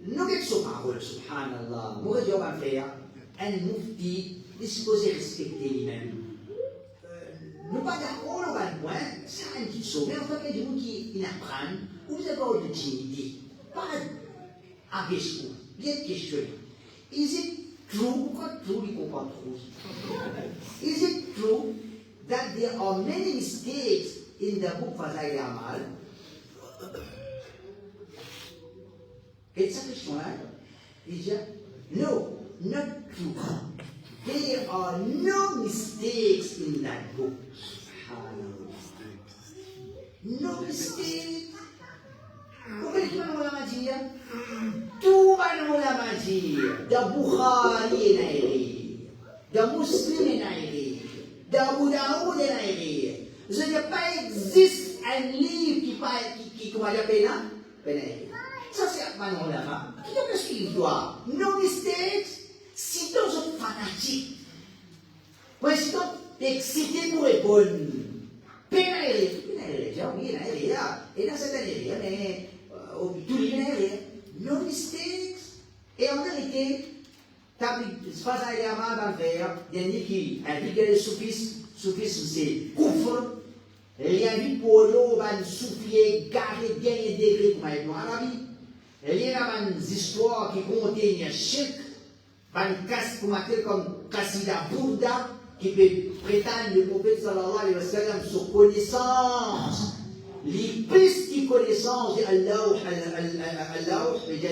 Nous avons ce parole, subhanallah. Nous avons faire un mufti disposé à respecter lui-même. Nous pas d'accord au bon point, c'est un petit saut, mais en fait, il y a des gens qui apprennent, ou vous avez pas de timidité, pas à question, bien questionner. Is it true, pourquoi true, il ne comprend pas trop? Is it true that there are many mistakes in the book Fadail Amal? Et cette question-là, il dit, no, not true. There are no mistakes in that book. No mistakes. Bukan cuma ulama dia. Tuhan ulama dia. Da Bukhari nairi. Da Muslim nairi. Da Abu Daoud nairi. Je ne pas existe un livre qui comment pena. Ça c'est un ulama. Qui a presque l'histoire. No mistakes. Si dans un fanatique, quand ils sont excités pour répondre, pénalité, oui, il y a, et dans cette année, mais tout le monde no mistakes. Et en vérité, c'est pas ça, il y a mal dans le faire, il y a qui indique que le soufisme c'est couvre, il y a une polo, un soufflier, garé, bien intégré, comme avec nous en Arabie, il y a une histoire qui contient un chèque. Ban casse pour mater comme Kassida Bourda qui peut prétendre le prophète sallallahu alayhi wa sallam sur connaissance. Les petites connaissances d'Allah, Allah Mahfouz, il y a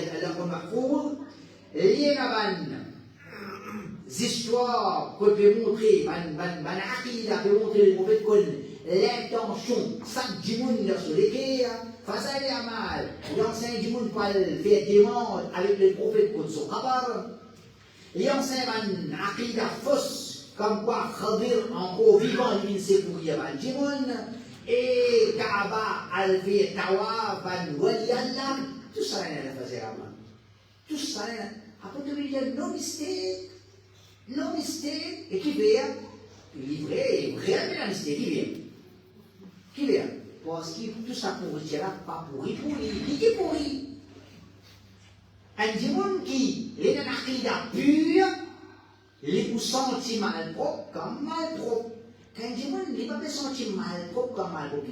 des histoires qu'on peut montrer, ban aqida peut montrer le prophète comme l'intention, ça du monde sur l'équerre, face à l'amal, l'enseigne du monde pour faire des mondes avec le prophète comme son khabar. Il enseigne une aqida fausse, comme quoi Khadir, encore vivant, il s'est pourri à Banjimoun, et Kaaba, Al-Fi, Tawaf, Wali Allah, tout ça, il a fait avant. Tout ça, après tout, il y a no mistake, et qui vient, livré, réellement la mistake, qui vient, parce que tout ça pour retirer, pas pourri, il est pourri. Un démon qui est dans l'aqida pure, il est senti mal propre comme mal propre. Quand un démon n'est pas senti mal propre comme mal propre,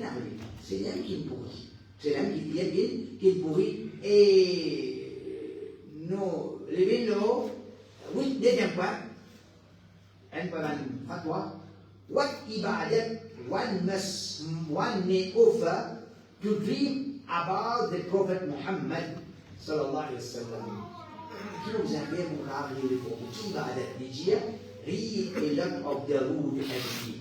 c'est l'homme qui est pourri. C'est l'homme qui est pourri. Et nous, les vélos, oui, deuxième point, un peu de fatwa, what ibadat one may offer to dream about the Prophet Muhammad. Sallallahu alayhi wa sallam. Qui nous avait montré le propos qui va dire read a lot of the road every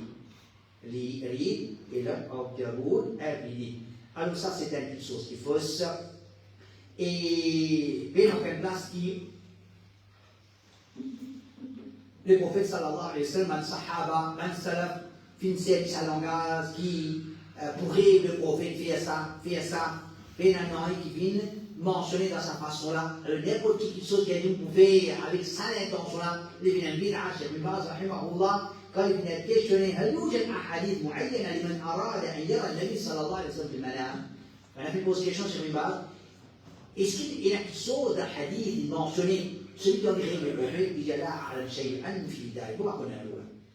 day. Read a lot of the road every day. Alors ça c'est une chose qui est fausse. Et bien en place qui le prophète sallallahu alayhi wa sallam, un sahaba, un salaf, fin service à langage qui pourrait le prophète faire ça, bien un qui vient mentionné dans sa façon-là, n'importe quelle chose qu'il pouvait avec sa intention-là, les bid'a, Cheikh Ibn Baz rahimahullah, quand il vient questionner, هل يوجد أحاديث معينة لمن أراد أن يرى النبي صلى الله عليه وسلم في المنام؟ On a fait poser question Cheikh Ibn Baz, est-ce qu'il y a quelque chose d'un hadith mentionné celui qui envie de prophète, il y a là un shay'an fi da'i. Pourquoi qu'on a là?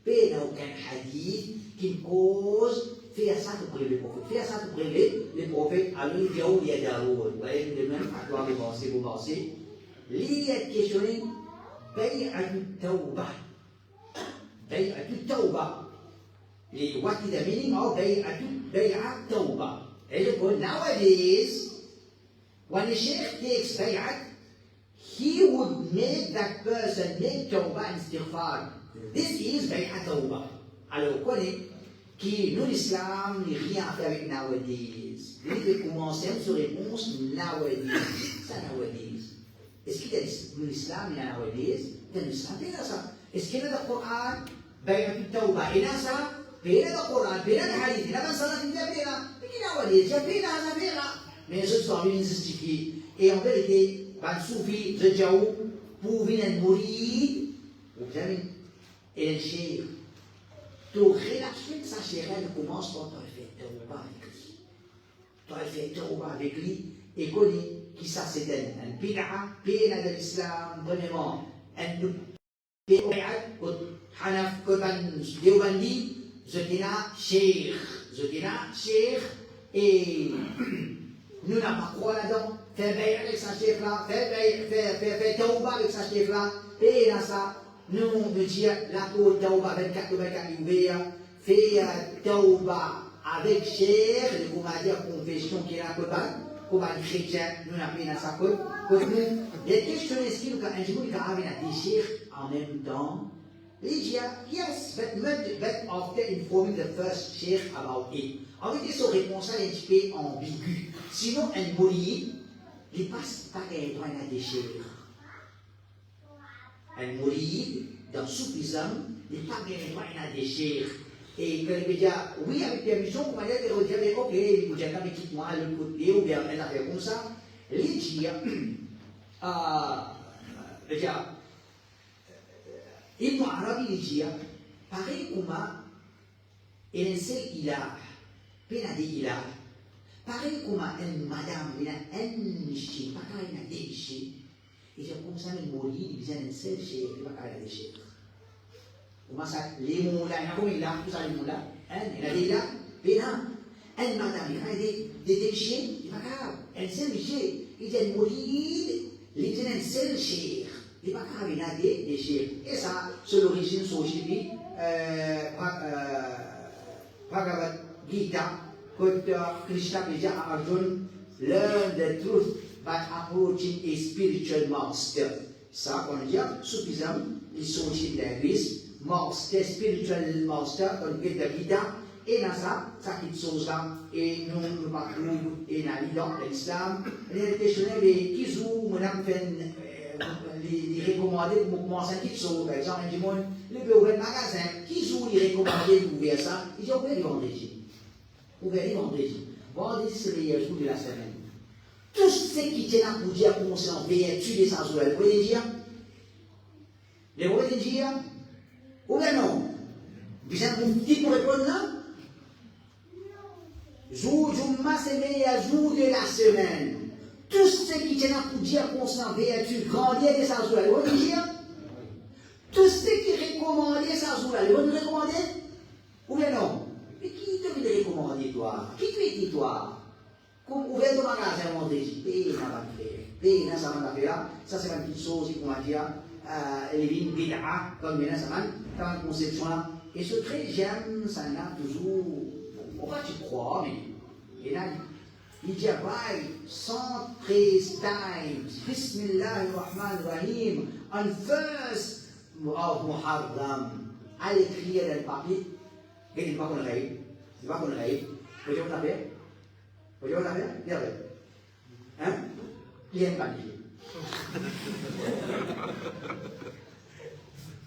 Il n'y a aucun hadith qui cause faire ça pour les prophètes. Faire ça pour les prophètes, alors il y a où il y a Daoud. Vous voyez, le même fatwa vous pensez. Il y a questionné Bay'atu Tawbah. Bay'atu Tawbah. What is the meaning of Bay'at Tawbah? Nowadays, when a sheikh takes bay'at, he would make that person make tawbah and istighfar. This is bay'at tawbah. Alors, vous connaissez que nous, l'islam, n'a rien à faire avec nowadays. Vous devez commencer sur réponse nowadays. Ça, nowadays. Est-ce qu'il y a l'islam, il y a nowadays? Il y a l'islam, il y a ça. Est-ce qu'il y a dans le Coran, bay'at tawbah? Il y a ça? Il y a dans le Coran, il y a dans le hadith, il y a dans le salat, il y a dans nowadays, j'ai fait là, j'ai fait là. Mais les autres sont venus justifier. Et en vérité, quand Soufi, je dis pour venir mourir, vous savez, et le cheikh, ton relation de sa chérie, elle commence par toi faire tawbah avec lui. Toi faire tawbah avec lui, et connaît qui ça c'est un bid'a, bid'a de l'islam, premièrement, un bid'a, Hanaf, Kotan, Deobandi, Zotina, cheikh, et nous n'avons pas croire là-dedans. Faire veille avec sa chef là, faire tawbah avec sa chef là, et là ça, nous disons la côte tawbah 24 ou 24 ouvert, faire tawbah avec chef, le comment dire confession qui est là, comme un chrétien, nous n'avons pas ça côte. Nous, les questions est-ce qu'il y a un jour qui a des chefs en même temps? Yes, but after informing the first sheikh about it. En fait, son réponse est un petit peu ambiguë. Sinon, un mouride, il passe pas un droit à des cheikhs. Un mouride, dans le soufisme, il passe pas un droit à des cheikhs. Et quand il veut dire, oui, avec permission, comment dire, il va dire, ok, il vous dit, mais quitte-moi le côté, ou bien un affaire comme ça. Il dit, Ibn Arabi dit, pareil comme il y a un seul ilah, puis il y a des ilahs, pareil comme une madame, il y a un chien, pas quand il y a des chiens, et j'ai comme ça, il mourit, il y a un seul chien, il n'y a pas quand il y a des chiens. Comment ça, les mots là, il y a comme il a, tout ça, les mots là, il y a des ilahs, puis il y a une madame, il y a des chiens, il n'y a pas grave, un seul chien, il y a un mourir, il y a un seul chien. Il n'y a pas qu'à regarder des chiens. Et ça, c'est l'origine sociale Bhagavad Gita, quand Krishna dit à Arjuna, learn the truth by approaching a spiritual master. Ça, on dit, suffisamment, ils sont chez l'Église, master, spiritual master, dans le Gita, et dans ça, ça qui sont là, et nous parlons, et dans l'islam, les questionnaires, les kizou, on a fait les recommander pour commencer à quitter par exemple, il dit, le peut ouvrir un magasin, qui sont les recommandés d'ouvrir ça? Il dit, ouvrir les vendredis. Ouvrir les vendredis. Vendredi, c'est les jours de la semaine. Tout ce qui tient à vous dire, comment c'est en vertu des sensuels, vous voyez dire? Les voyez dire? Ou bien non? Vous êtes un petit pour répondre là? Jour Jumma, c'est le jour de la semaine. Tout ce qui tient à vous dire qu'on s'en vertu, grandir des sensuels, vous voyez dire? Tout ce qui est recommandé sensuel, vous le recommandez? Ou bien non? Mais qui te veut recommander toi? Qui te dit toi? Comme ouvrir ton magasin vendredi, paye dans la faire. Paye dans sa affaire, ça c'est une petite chose, comment dire, les vignes bid'a, comme maintenant ça va, dans la conception là. Et ce très j'aime, ça n'a toujours, pourquoi tu crois, mais, et là, il dit, right, 113 times, Bismillahirrahmanirrahim, on first of Muharram. Allez écrire dans le papier, et il ne va pas qu'on rêve, il va qu'on rêve, vous voyez what faire? Vous voyez what faire? Regardez. Hein? Il n'aime pas l'écrire.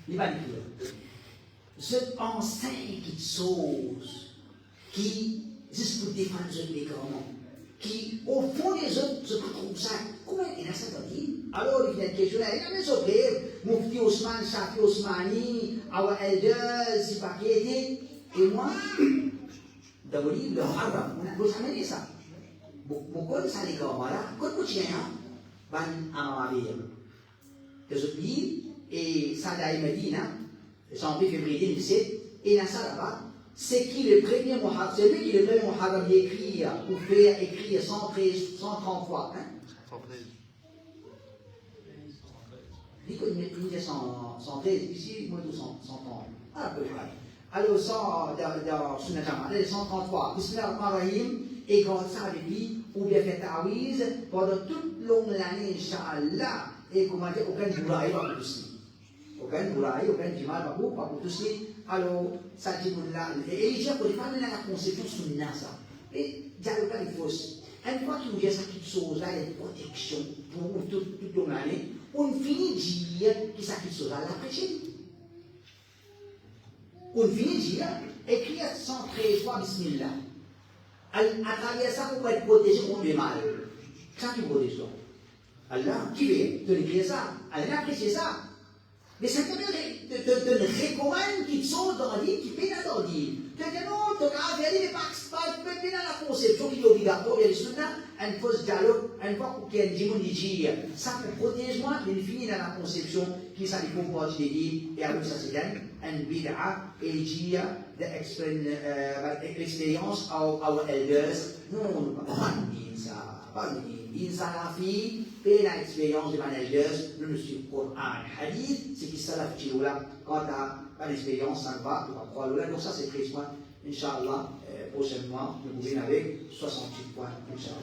Il va l'écrire. C'est enceinte qui chose, qui, juste pour défendre les grands, qui, au fond des autres, se trouvent ça. Comment il a ça dans dit? Alors, il y a une question, il y a des autres, Mufti Osman, Shafi Osmani, our elders, c'est pas qui était, et moi, dans le livre, le Haram, on a amené ça. Pourquoi ça les gars, voilà, pourquoi tu viens, ban Amavir? des autres livres, et Sadaï Medina, janvier, février 2007, et dans ça là-bas, c'est lui qui est le premier Muharram d'écrire, ou faire écrire 130 fois. Hein? 113. Il dit 113, ici, moi, 130. À peu près. Alors, dans Sunnah Jama'a, 133. Bismillahirrahmanirrahim, et quand ça avec lui, ou bien fait ta'awiz, pendant toute longue l'année, Inch'Allah, et comment dire, aucun boulaï va pour tous. Aucun boulaï, aucun jimal va pour tous. Alors, ça dit, et il dit, pour les femmes, il a la conception Sunnah, ça. Et, dialogue pas les fausses. Une fois qu'il y a cette chose-là, il y a une protection pour toute longue l'année, on finit de dire que cette chose-là l'a prêché. On finit de dire, écrire 113 fois Bismillah. À travers ça, on va être protégé contre le mal. Ça qui protège toi. Allah, qui veut te l'écrire ça? Allah apprécie ça. Mais ça te recommande qu'ils sont dans la vie, qui peinent dans la vie. Tu dis non, tu as faire des pas dans la conception qui est obligatoire, il y a des sunna, une fausse dialogue, une fois qu'il y a un démon qui dit, ça pour protéger moi, il finit dans la conception qui ça les comporte des livres, et avec ça c'est un bid'a, et il dit, l'expérience à our elders, non, on ne peut pas dire ça, pas dire. Il s'en a fait, et l'expérience de managers, nous suivons le Coran, Hadith, c'est qui ça la petite là, quant à l'expérience, ça ne va, tu vas croire là, donc ça c'est 13 points, Inch'Allah, prochainement, nous pouvons avec 68 points, Inch'Allah.